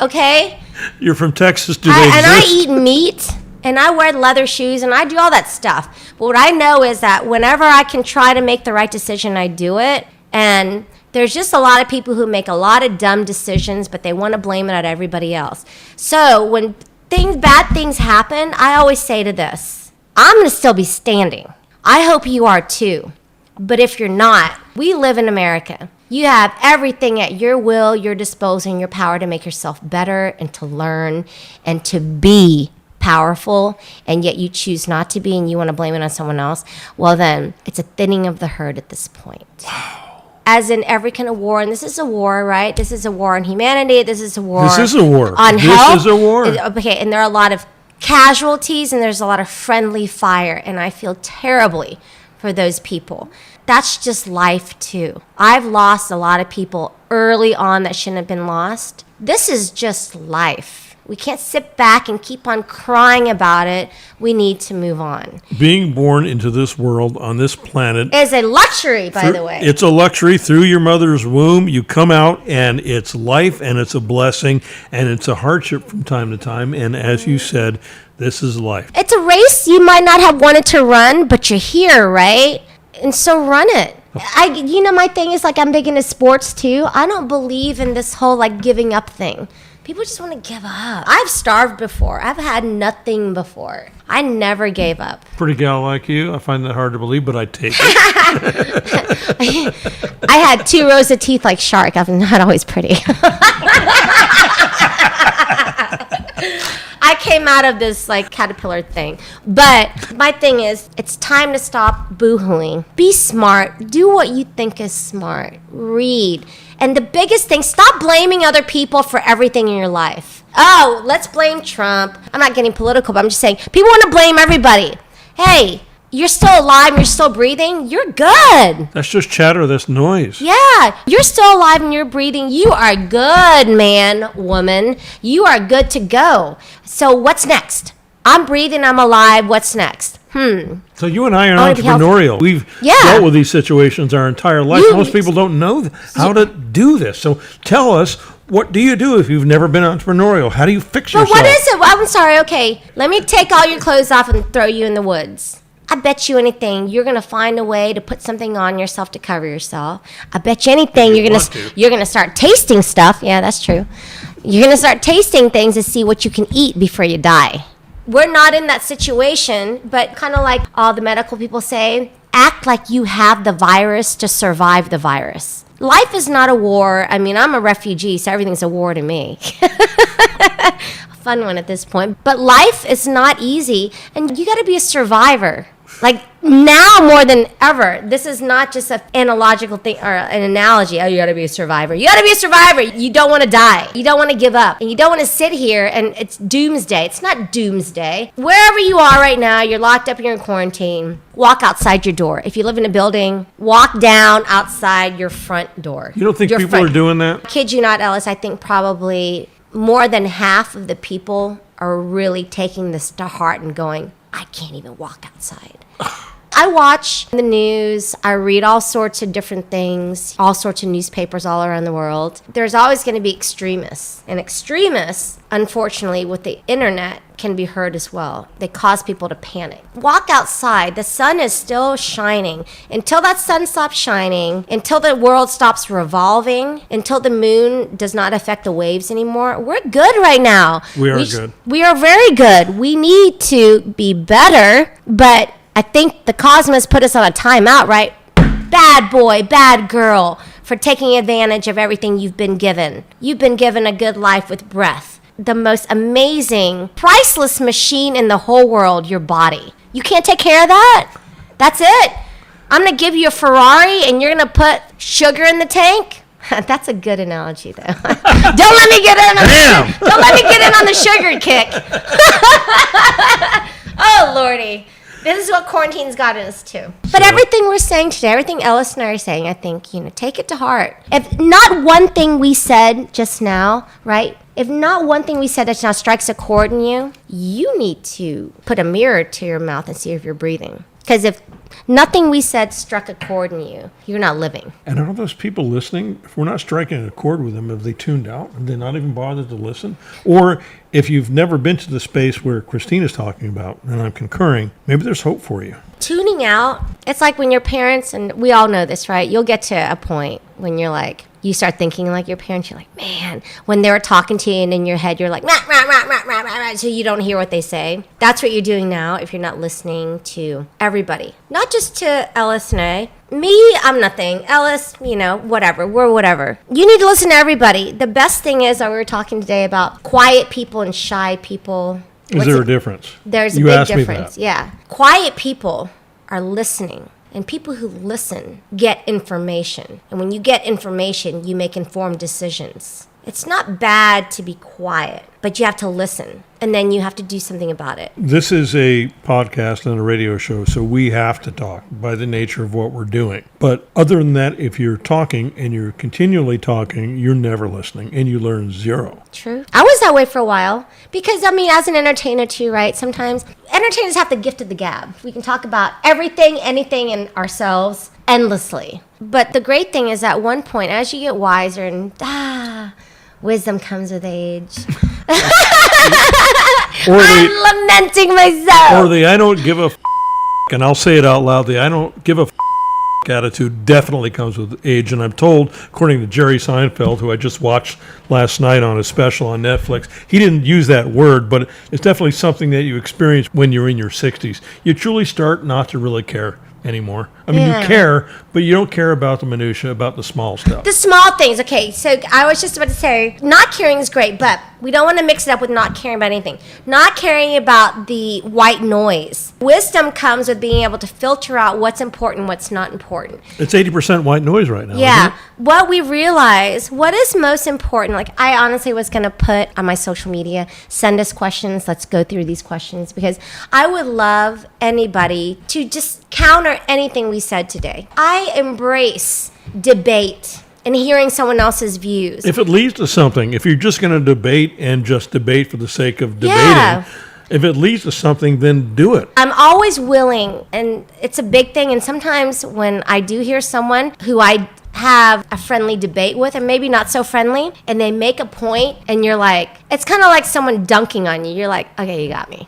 Okay? You're from Texas. Do they exist? And I eat meat, and I wear leather shoes, and I do all that stuff. But what I know is that whenever I can try to make the right decision, I do it. And there's just a lot of people who make a lot of dumb decisions, but they want to blame it on everybody else. So when bad things happen, I always say to this, I'm going to still be standing. I hope you are too. But if you're not, we live in America. You have everything at your will, your disposal, and your power to make yourself better and to learn and to be powerful, and yet you choose not to be and you want to blame it on someone else. Well, then it's a thinning of the herd at this point. Wow. As in every kind of war, and this is a war, right? This is a war on humanity. This is a war. This is a war. On health. This is a war. Okay, and there are a lot of casualties, and there's a lot of friendly fire, and I feel terribly for those people. That's just life too. I've lost a lot of people early on that shouldn't have been lost. This is just life. We can't sit back and keep on crying about it. We need to move on. Being born into this world on this planet is a luxury, by the way. It's a luxury. Through your mother's womb, you come out, and it's life, and it's a blessing, and it's a hardship from time to time. And as you said, this is life. It's a race you might not have wanted to run, but you're here, right? And so run it. My thing is, like, I'm big into sports too. I don't believe in this whole like giving up thing. People just want to give up. I've starved before. I've had nothing before. I never gave up. Pretty gal like you. I find that hard to believe, but I take it. I had 2 rows of teeth like Shark. I'm not always pretty. I came out of this like caterpillar thing. But my thing is, it's time to stop boohooing. Be smart. Do what you think is smart. Read. And the biggest thing, stop blaming other people for everything in your life. Oh, let's blame Trump. I'm not getting political, but I'm just saying, people want to blame everybody. Hey, you're still alive and you're still breathing. You're good. That's just chatter. That's noise. Yeah, you're still alive and you're breathing. You are good, man, woman. You are good to go. So what's next? I'm breathing. I'm alive. What's next? So you and I are entrepreneurial. We've dealt with these situations our entire life. Most people don't know how to do this. So tell us, what do you do if you've never been entrepreneurial? How do you fix yourself? What is it? Well, I'm sorry. Okay, let me take all your clothes off and throw you in the woods. I bet you anything you're gonna find a way to put something on yourself to cover yourself. I bet you anything you're gonna start tasting stuff. Yeah, that's true. You're gonna start tasting things to see what you can eat before you die. We're not in that situation, but kind of like all the medical people say, act like you have the virus to survive the virus. Life is not a war. I mean, I'm a refugee, so everything's a war to me. A fun one at this point. But life is not easy, and you got to be a survivor. Like, now more than ever, this is not just an analogical thing or an analogy. Oh, you gotta be a survivor. You gotta be a survivor. You don't want to die. You don't want to give up. And you don't want to sit here and it's doomsday. It's not doomsday. Wherever you are right now, you're locked up, you're in quarantine. Walk outside your door. If you live in a building, walk down outside your front door. You don't think people are doing that? Kid you not, Ellis, I think probably more than half of the people are really taking this to heart and going, I can't even walk outside. I watch the news. I read all sorts of different things, all sorts of newspapers all around the world. There's always going to be extremists. And extremists, unfortunately, with the internet, can be heard as well. They cause people to panic. Walk outside. The sun is still shining. Until that sun stops shining, until the world stops revolving, until the moon does not affect the waves anymore, we're good right now. We are good. We are very good. We need to be better, but I think the cosmos put us on a timeout, right? Bad boy, bad girl, for taking advantage of everything you've been given. You've been given a good life with breath. The most amazing, priceless machine in the whole world, your body. You can't take care of that? That's it? I'm going to give you a Ferrari and you're going to put sugar in the tank? That's a good analogy, though. Don't let me get in on the sugar kick. Oh, Lordy. This is what quarantine's gotten us to. But everything we're saying today, everything Ellis and I are saying, I think, take it to heart. If not one thing we said just now, right? If not one thing we said just now strikes a chord in you, you need to put a mirror to your mouth and see if you're breathing. Because if nothing we said struck a chord in you, you're not living. And are those people listening? If we're not striking a chord with them, have they tuned out? Have they not even bothered to listen? Or if you've never been to the space where Christina's talking about, and I'm concurring, maybe there's hope for you. Tuning out, it's like when your parents, and we all know this, right? You'll get to a point when you're like, you start thinking like your parents, you're like, man, when they were talking to you and in your head, you're like, rah, rah, rah, rah, rah, so you don't hear what they say. That's what you're doing now if you're not listening to everybody. Not just to Ellis and I. Me, I'm nothing. Ellis, whatever. We're whatever. You need to listen to everybody. The best thing is that we were talking today about quiet people and shy people. Is there a difference? There's a big difference. Yeah. Quiet people are listening. And people who listen get information. And when you get information, you make informed decisions. It's not bad to be quiet, but you have to listen. And then you have to do something about it. This is a podcast and a radio show, so we have to talk by the nature of what we're doing. But other than that, if you're talking and you're continually talking, you're never listening and you learn zero. True. I was that way for a while because, as an entertainer too, right? Sometimes entertainers have the gift of the gab. We can talk about everything, anything, and ourselves endlessly. But the great thing is at one point, as you get wiser and wisdom comes with age. I'm lamenting myself. Or the I don't give a and I'll say it out loud, the I don't give a attitude definitely comes with age. And I'm told, according to Jerry Seinfeld, who I just watched last night on his special on Netflix, he didn't use that word, but it's definitely something that you experience when you're in your 60s. You truly start not to really care anymore. You care, but you don't care about the minutia, about the small stuff. The small things. Okay, so I was just about to say, not caring is great, but we don't want to mix it up with not caring about anything. Not caring about the white noise. Wisdom comes with being able to filter out what's important, what's not important. It's 80% white noise right now. Yeah. What we realize, what is most important, like I honestly was going to put on my social media, send us questions, let's go through these questions, because I would love anybody to just counter anything we said today. I embrace debate and hearing someone else's views. If it leads to something, if you're just going to debate and just debate for the sake of debating, if it leads to something, then do it. I'm always willing, and it's a big thing, and sometimes when I do hear someone who I have a friendly debate with, and maybe not so friendly, and they make a point, and you're like, it's kind of like someone dunking on you. You're like, okay, you got me.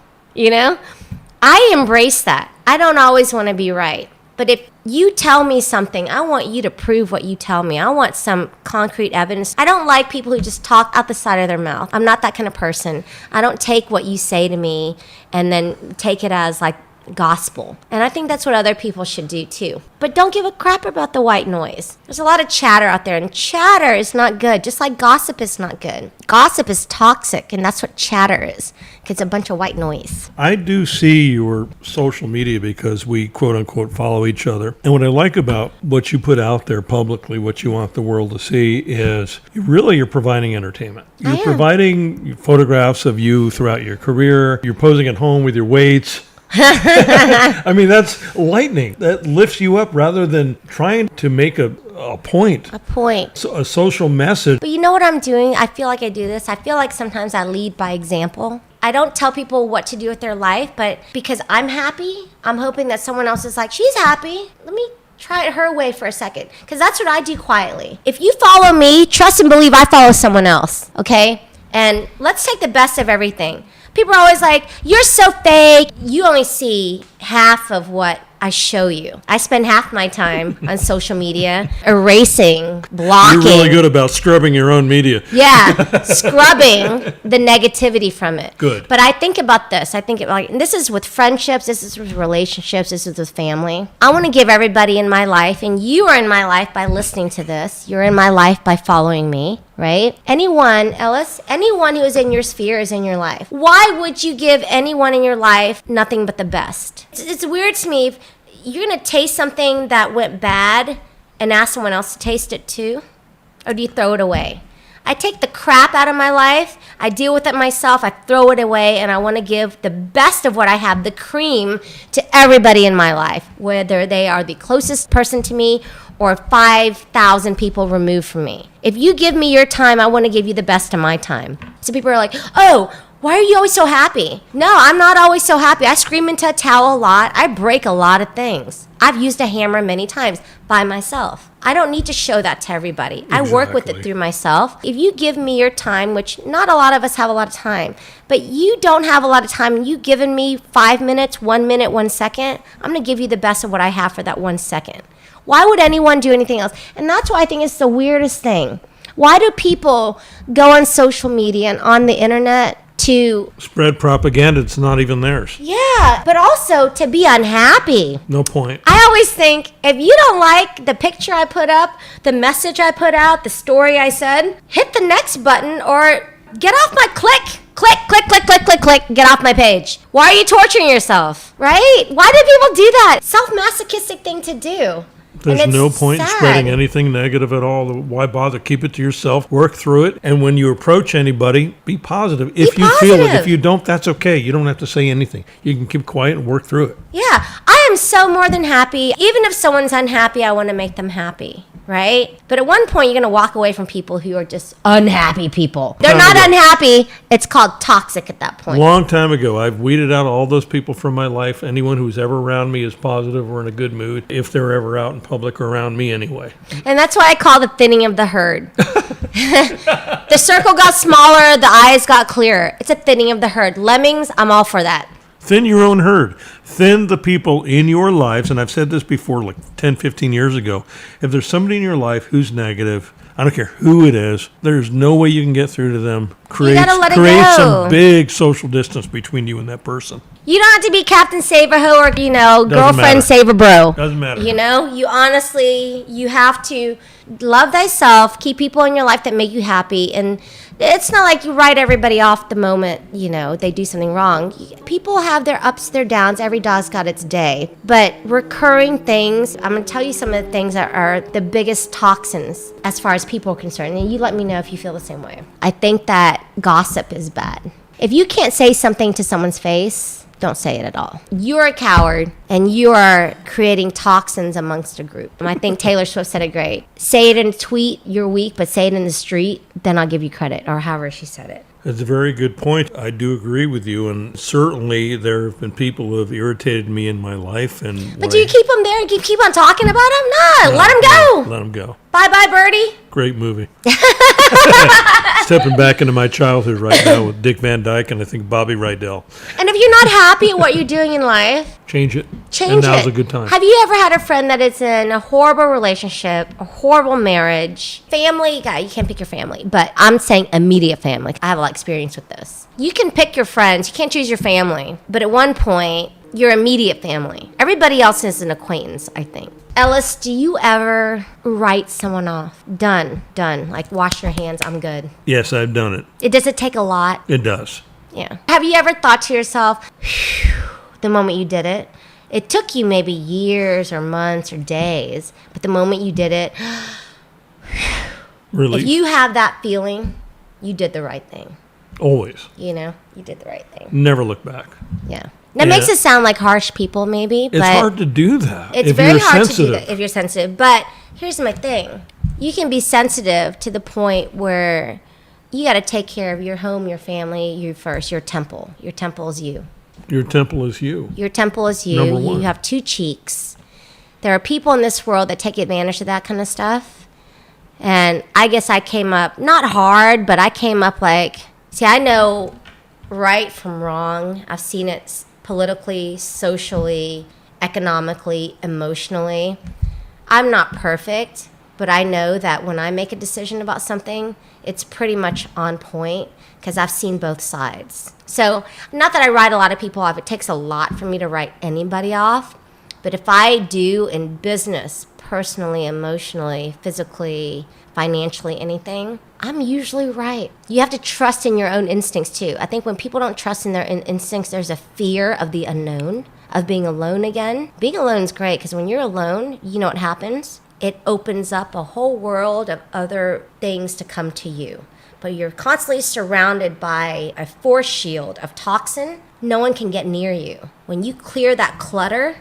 I embrace that. I don't always want to be right. But if you tell me something, I want you to prove what you tell me. I want some concrete evidence. I don't like people who just talk out the side of their mouth. I'm not that kind of person. I don't take what you say to me and then take it as like gospel. And I think that's what other people should do too. But don't give a crap about the white noise. There's a lot of chatter out there, and chatter is not good, just like gossip is not good. Gossip is toxic, and that's what chatter is. It's a bunch of white noise. I do see your social media because we quote unquote follow each other. And what I like about what you put out there publicly, what you want the world to see, is you're providing entertainment. You're providing photographs of you throughout your career. You're posing at home with your weights. That's lightning. That lifts you up rather than trying to make a point. A point. So a social message. But you know what I'm doing? I feel like I do this. I feel like sometimes I lead by example. I don't tell people what to do with their life, but because I'm happy, I'm hoping that someone else is like, she's happy. Let me try it her way for a second. Because that's what I do quietly. If you follow me, trust and believe I follow someone else, okay? And let's take the best of everything. People are always like, you're so fake. You only see half of what I show you. I spend half my time on social media erasing, blocking. You're really good about scrubbing your own media. Yeah, scrubbing the negativity from it. Good. But I think about this. And this is with friendships, this is with relationships, this is with family. I want to give everybody in my life, and you are in my life by listening to this. You're in my life by following me, right? Anyone, Ellis, anyone who is in your sphere is in your life. Why would you give anyone in your life nothing but the best? It's weird to me if you're going to taste something that went bad and ask someone else to taste it too, or do you throw it away? I take the crap out of my life, I deal with it myself, I throw it away, and I want to give the best of what I have, the cream, to everybody in my life, whether they are the closest person to me or 5,000 people removed from me. If you give me your time, I want to give you the best of my time. So people are like, oh, why are you always so happy? No, I'm not always so happy. I scream into a towel a lot. I break a lot of things. I've used a hammer many times by myself. I don't need to show that to everybody. Exactly. I work with it through myself. If you give me your time, which not a lot of us have a lot of time, but you don't have a lot of time, and you've given me 5 minutes, 1 minute, 1 second, I'm going to give you the best of what I have for that 1 second. Why would anyone do anything else? And that's why I think it's the weirdest thing. Why do people go on social media and on the internet to, Spread propaganda, it's not even theirs. yeah, but also to be unhappy. No point. I always think if you don't like the picture I put up, the message I put out, the story I said, hit the next button or get off my click, get off my page. Why are you torturing yourself, right? Why do people do that? Self-masochistic thing to do. There's And it's no point in sad. spreading anything negative at all. Why bother? Keep it to yourself. Work through it. And when you approach anybody, be positive. If you feel it. positive. If you don't, that's okay. You don't have to say anything. You can keep quiet and work through it. Yeah, I am so more than happy. Even if someone's unhappy, I want to make them happy, right? But at one point, you're going to walk away from people who are just unhappy people. They're not unhappy. It's called toxic at that point. Long time ago, I've weeded out all those people from my life. Anyone who's ever around me is positive or in a good mood, if they're ever out in public or around me anyway. And that's why I call the thinning of the herd. The circle got smaller, the eyes got clearer. It's a thinning of the herd. Lemmings, I'm all for that. Thin your own herd. Thin the people in your lives. And I've said this before, like 10, 15 years ago. If there's somebody in your life who's negative, I don't care who it is, there's no way you can get through to them. Create go. some big social distance between you and that person. You don't have to be Captain Save-A-Ho or, matter. girlfriend Save-A-Bro. Doesn't matter. You honestly, you have to love thyself, keep people in your life that make you happy. And it's not like you write everybody off the moment, they do something wrong. People have their ups, their downs. Every dog's got its day. But recurring things, I'm going to tell you some of the things that are the biggest toxins as far as people are concerned. And you let me know if you feel the same way. I think that gossip is bad. If you can't say something to someone's face, don't say it at all. You're a coward, and you are creating toxins amongst a group. And I think Taylor Swift said it great. Say it in a tweet, you're weak, but say it in the street, then I'll give you credit, or however she said it. That's a very good point. I do agree with you, and certainly there have been people who have irritated me in my life. But do you keep them there and keep on talking about them? No, let them go. Let them go. Bye-bye, Birdie. Great movie. Stepping back into my childhood right now with Dick Van Dyke and I think Bobby Rydell. And if you're not happy at what you're doing in life, Change it. change and it. now's a good time. Have you ever had a friend that is in a horrible relationship, a horrible marriage, family? God, you can't pick your family, but I'm saying immediate family. I have a lot of experience with this. You can pick your friends. You can't choose your family. But at one point, your immediate family. Everybody else is an acquaintance, I think. Ellis, do you ever write someone off? Done. Like, wash your hands, I'm good. Yes, I've done it. Does it take a lot? It does. Yeah. Have you ever thought to yourself, phew, the moment you did it? It took you maybe years or months or days, but the moment you did it, Really. if you have that feeling, you did the right thing. Always. You did the right thing. Never look back. Yeah. That makes it sound like harsh people, maybe. It's hard to do that. It's if very you're hard sensitive. to do that if you're sensitive. But here's my thing. You can be sensitive to the point where you got to take care of your home, your family, you first, your temple. Your temple is you. Your temple is you. Your temple is you. Number one. You have two cheeks. There are people in this world that take advantage of that kind of stuff. And I guess I came up, not hard, but I came up I know right from wrong. I've seen it politically, socially, economically, emotionally. I'm not perfect, but I know that when I make a decision about something, it's pretty much on point because I've seen both sides. So, not that I write a lot of people off. It takes a lot for me to write anybody off. But if I do in business, personally, emotionally, physically, financially, anything, I'm usually right. You have to trust in your own instincts too. I think when people don't trust in their instincts, there's a fear of the unknown, of being alone again. Being alone is great because when you're alone, you know what happens? It opens up a whole world of other things to come to you. But you're constantly surrounded by a force shield of toxin. No one can get near you. When you clear that clutter,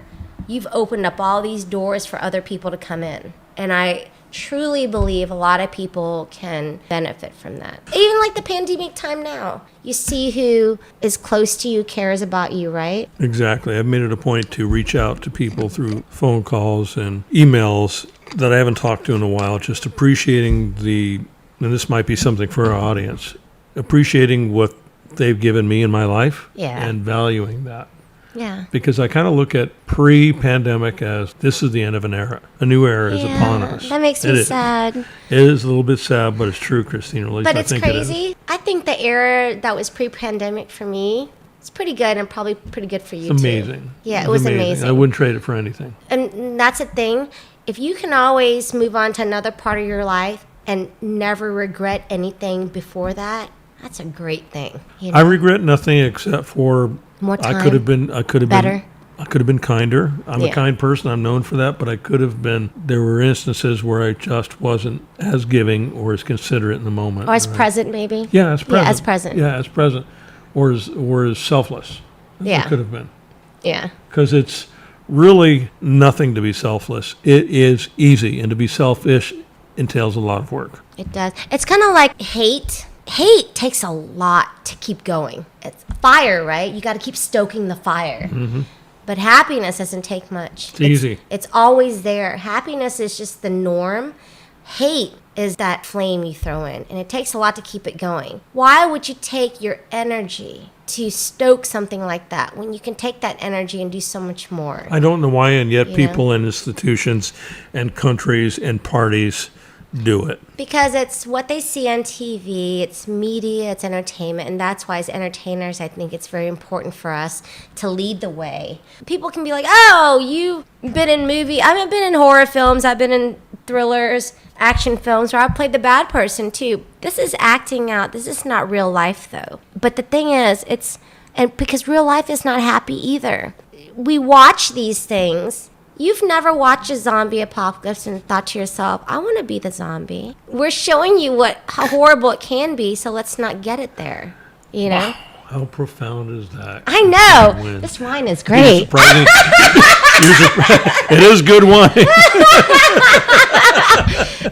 you've opened up all these doors for other people to come in. And I truly believe a lot of people can benefit from that. Even like the pandemic time now. You see who is close to you, cares about you, right? Exactly. I've made it a point to reach out to people through phone calls and emails that I haven't talked to in a while, just appreciating and this might be something for our audience, appreciating what they've given me in my life and valuing that. Yeah. Because I kind of look at pre-pandemic as this is the end of an era. A new era is upon us. That makes me sad. It is a little bit sad, but it's true, Christine. At least But I it's think crazy. I think the the era that was pre-pandemic for me, it's pretty good and probably pretty good for you It's too. amazing. Yeah, it was amazing. I wouldn't trade it for anything. And that's the thing. If you can always move on to another part of your life and never regret anything before that, that's a great thing. You know? I regret nothing except for More time. I could have been Better. I could have been kinder. I'm a Yeah. kind person. I'm known for that, but I could have been. There were instances where I just wasn't as giving or as considerate in the moment. Or as present, maybe. Yeah, as present. Yeah, as present. Yeah, as present. Or as selfless. As Yeah. I could have been. Yeah. Because it's really nothing to be selfless. It is easy, and to be selfish entails a lot of work. It does. It's kind of like hate. Hate takes a lot to keep going. It's fire, right? You got to keep stoking the fire. Mm-hmm. But happiness doesn't take much. It's easy. It's always there. Happiness is just the norm. Hate is that flame you throw in, and it takes a lot to keep it going. Why would you take your energy to stoke something like that when you can take that energy and do so much more? I don't know why, and yet You people and institutions and countries and parties do it. Because it's what they see on TV, it's media, it's entertainment, and that's why as entertainers, I think it's very important for us to lead the way. People can be like, oh, you've been in I've been in horror films, I've been in thrillers, action films, where I played the bad person too. This is acting out. This is not real life though. But the thing is, and because real life is not happy either. We watch these things. You've never watched a zombie apocalypse and thought to yourself, I want to be the zombie. We're showing you how horrible it can be, so let's not get it there. You know? Wow, how profound is that? I know. This wine is great. Surprising. It is good wine.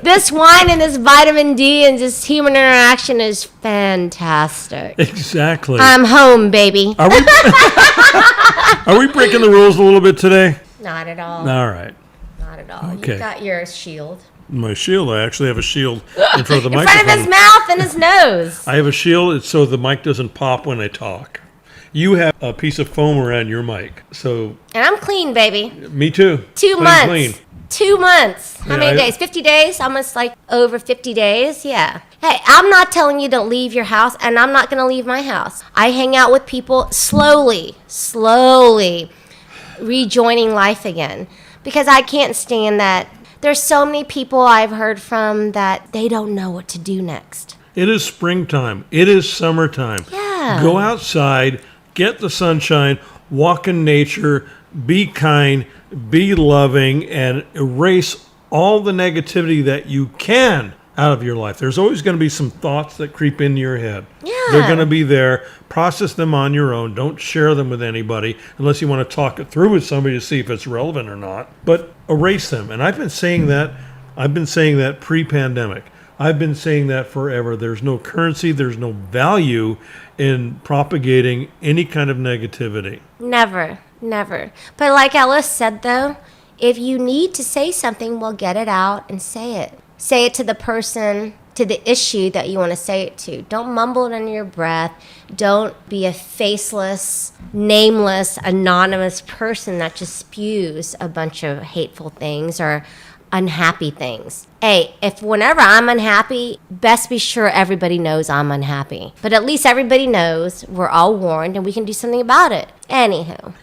This wine and this vitamin D and this human interaction is fantastic. Exactly. I'm home, baby. Are we breaking the rules a little bit today? Not at all. All right. Not at all. Okay. You got your shield. My shield, I actually have a shield in front of the In microphone. front of his mouth and his nose. I have a shield so the mic doesn't pop when I talk. You have a piece of foam around your mic. So And I'm clean, baby. me too. 2 Clean, months. Clean. 2 months. How Yeah, many days? 50 days? Almost like over 50 days? Yeah. Hey, I'm not telling you to leave your house, and I'm not going to leave my house. I hang out with people slowly rejoining life again. Because I can't stand that. There's so many people I've heard from that they don't know what to do next. It is springtime. It is summertime. Yeah. Go outside, get the sunshine, walk in nature, be kind, be loving, and erase all the negativity that you can out of your life. There's always going to be some thoughts that creep into your head. Yeah. They're going to be there. Process them on your own. Don't share them with anybody unless you want to talk it through with somebody to see if it's relevant or not. But erase them. And I've been saying that. Pre-pandemic. I've been saying that forever. There's no currency. There's no value in propagating any kind of negativity. Never. But like Ellis said, though, if you need to say something, well, get it out and say it. Say it to the person, to the issue that you want to say it to. Don't mumble it under your breath. Don't be a faceless, nameless, anonymous person that just spews a bunch of hateful things or unhappy things. Hey, if whenever I'm unhappy, best be sure everybody knows I'm unhappy. But at least everybody knows, we're all warned, and we can do something about it. Anywho.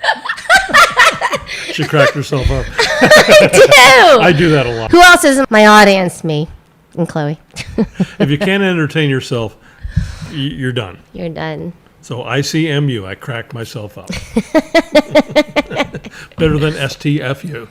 She cracked herself up. I I do that a lot. Who else is in my audience? Me and Chloe. If you can't entertain yourself, you're done. You're done. So ICMU, I cracked myself up. Better than STFU.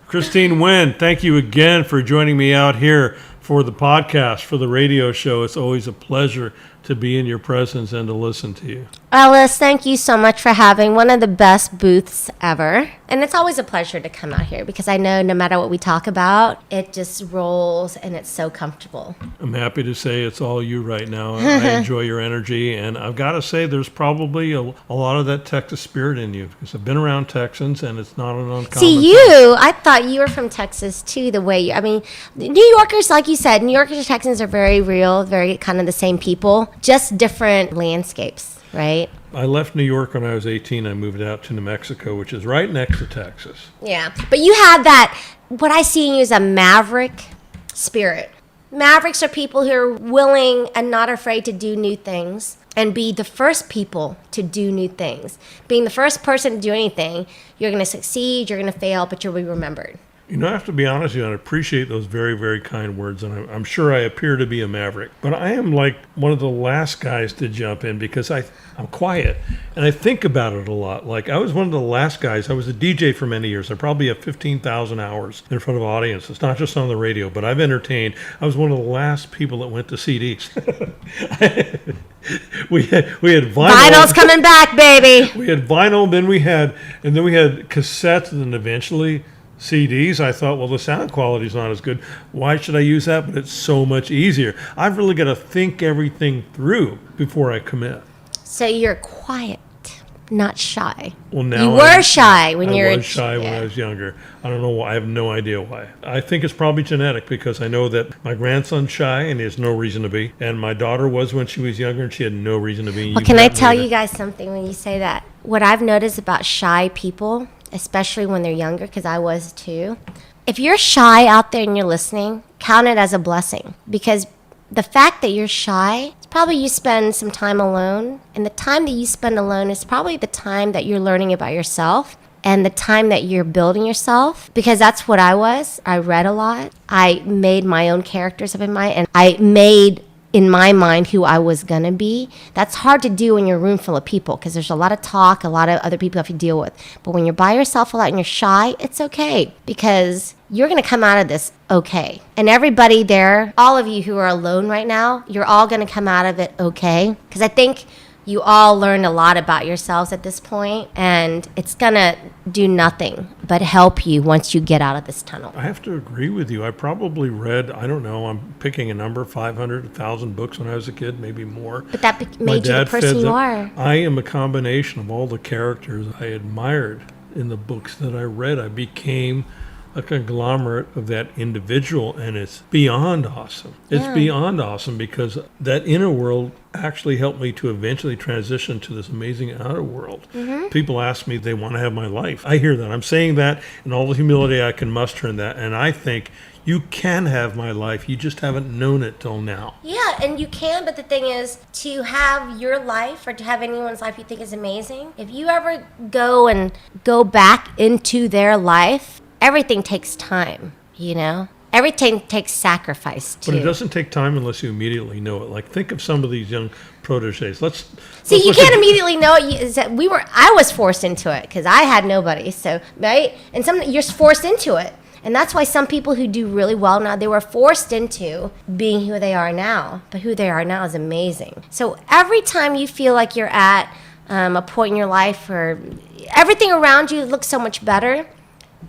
Christine Nguyen, thank you again for joining me out here for the podcast, for the radio show. It's always a pleasure to be in your presence and to listen to you. Ellis, thank you so much for having one of the best booths ever. And it's always a pleasure to come out here because I know no matter what we talk about, it just rolls and it's so comfortable. I'm happy to say it's all you right now. I enjoy your energy, and I've got to say there's probably a lot of that Texas spirit in you because I've been around Texans, and it's not an uncommon See, thing. I thought you were from Texas too, the way New Yorkers, like you said, New Yorkers and Texans are very real, very kind of the same people, just different landscapes. Right? I left New York when I was 18. I moved out to New Mexico, which is right next to Texas. Yeah. But you had that, what I see in you is a maverick spirit. Mavericks are people who are willing and not afraid to do new things and be the first people to do new things. Being the first person to do anything, you're going to succeed, you're going to fail, but you'll be remembered. You know, I have to be honest with you, I appreciate those very, very kind words, and I'm sure I appear to be a maverick. But I am like one of the last guys to jump in because I'm quiet, and I think about it a lot. Like, I was one of the last guys. I was a DJ for many years. I probably have 15,000 hours in front of an audience. It's not just on the radio, but I've entertained. I was one of the last people that went to CDs. we had vinyl. Vinyl's coming back, baby. We had vinyl, then we had cassettes, and then eventually CDs. I thought, well, the sound quality is not as good. Why should I use that? But it's so much easier. I've really got to think everything through before I commit. So you're quiet, not shy. Well, now you were shy when you were. I was shy when I was younger. I don't know why. I have no idea why. I think it's probably genetic because I know that my grandson's shy and he has no reason to be. And my daughter was when she was younger and she had no reason to be. Well, can I tell you guys something when you say that? What I've noticed about shy people, especially when they're younger, because I was too. If you're shy out there and you're listening, count it as a blessing. Because the fact that you're shy, it's probably you spend some time alone. And the time that you spend alone is probably the time that you're learning about yourself and the time that you're building yourself. Because that's what I was. I read a lot. I made my own characters up in mind. And I made in my mind who I was going to be. That's hard to do when you're a room full of people because there's a lot of talk, a lot of other people you have to deal with. But when you're by yourself a lot and you're shy, it's okay because you're going to come out of this okay. And everybody there, all of you who are alone right now, you're all going to come out of it okay. Because I think you all learned a lot about yourselves at this point, and it's going to do nothing but help you once you get out of this tunnel. I have to agree with you. I probably read, I don't know, I'm picking a number, 500, 1,000 books when I was a kid, maybe more. But that made you the person you are. I am a combination of all the characters I admired in the books that I read. I became a conglomerate of that individual, and it's beyond awesome. It's beyond awesome because that inner world actually helped me to eventually transition to this amazing outer world. Mm-hmm. People ask me if they want to have my life. I hear that. I'm saying that in all the humility I can muster in that, and I think you can have my life. You just haven't known it till now. Yeah, and you can, but the thing is, to have your life or to have anyone's life you think is amazing, if you ever go back into their life, everything takes time, you know? Everything takes sacrifice, too. But it doesn't take time unless you immediately know it. Like, think of some of these young proteges. See, you can't immediately know it. I was forced into it because I had nobody, so, right? And you're forced into it. And that's why some people who do really well now, they were forced into being who they are now. But who they are now is amazing. So every time you feel like you're at a point in your life where everything around you looks so much better,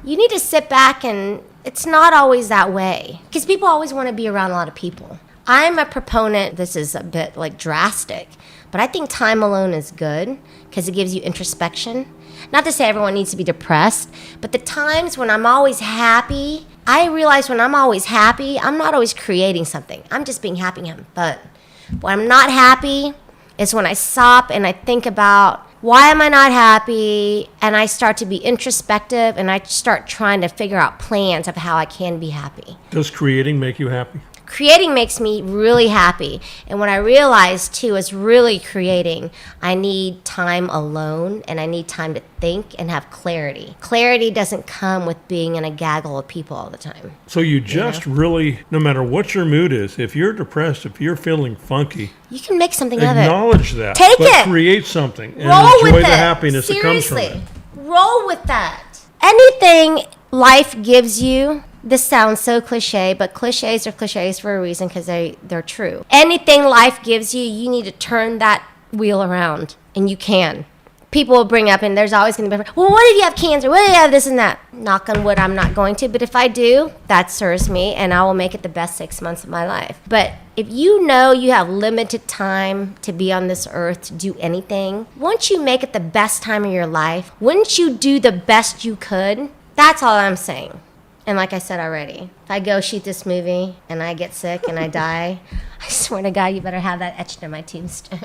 you need to sit back, and it's not always that way. Because people always want to be around a lot of people. I'm a proponent, this is a bit like drastic, but I think time alone is good because it gives you introspection. Not to say everyone needs to be depressed, but the times when I'm always happy, I realize when I'm always happy, I'm not always creating something. I'm just being happy and having fun. When I'm not happy is when I stop and I think about, why am I not happy? And I start to be introspective and I start trying to figure out plans of how I can be happy. Does creating make you happy? Creating makes me really happy. And what I realized too is really creating, I need time alone and I need time to think and have clarity. Clarity doesn't come with being in a gaggle of people all the time. So you just really, no matter what your mood is, if you're depressed, if you're feeling funky, you can make something of it. Acknowledge that. Take it. Create something and Roll enjoy with the it. happiness Seriously. that comes from it. Roll with that. Anything life gives you, this sounds so cliche, but cliches are cliches for a reason because they're true. Anything life gives you, you need to turn that wheel around, and you can. People will bring up, and there's always going to be, well, what if you have cancer? What if you have this and that? Knock on wood, I'm not going to, but if I do, that serves me, and I will make it the best 6 months of my life. But if you know you have limited time to be on this earth to do anything, once you make it the best time of your life, wouldn't you do the best you could? That's all I'm saying. And like I said already, if I go shoot this movie and I get sick and I die, I swear to God, you better have that etched in my tombstone.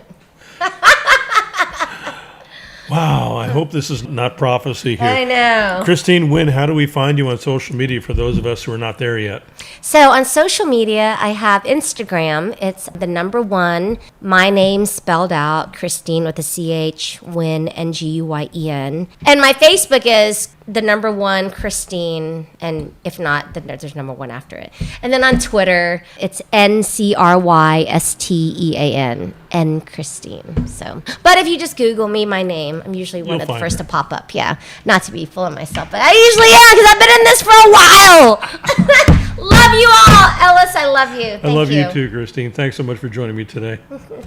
Wow, I hope this is not prophecy here. I know. Christine Wynn, how do we find you on social media for those of us who are not there yet? So on social media, I have Instagram. It's the number one, my name spelled out, Christine with a CH, Wynn, Nguyen. And my Facebook is the number one, Christine, and if not, then there's number one after it. And then on Twitter, it's NCRYSTEAN, and Christine. So, but if you just Google me, my name, I'm usually one of the first to pop up. Yeah, not to be full of myself, but I usually am because I've been in this for a while. Love you all, Ellis. I love you. I love you too, Christine. Thanks so much for joining me today.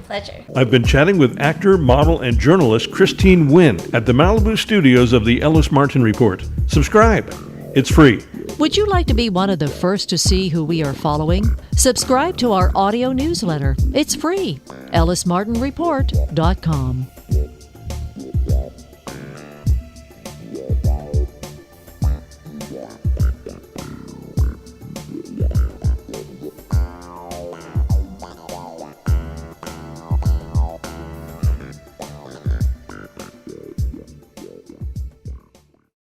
Pleasure. I've been chatting with actor, model, and journalist Christine Wynn at the Malibu studios of the Ellis Martin Report. Subscribe. It's free. Would you like to be one of the first to see who we are following? Subscribe to our audio newsletter. It's free. EllisMartinReport.com.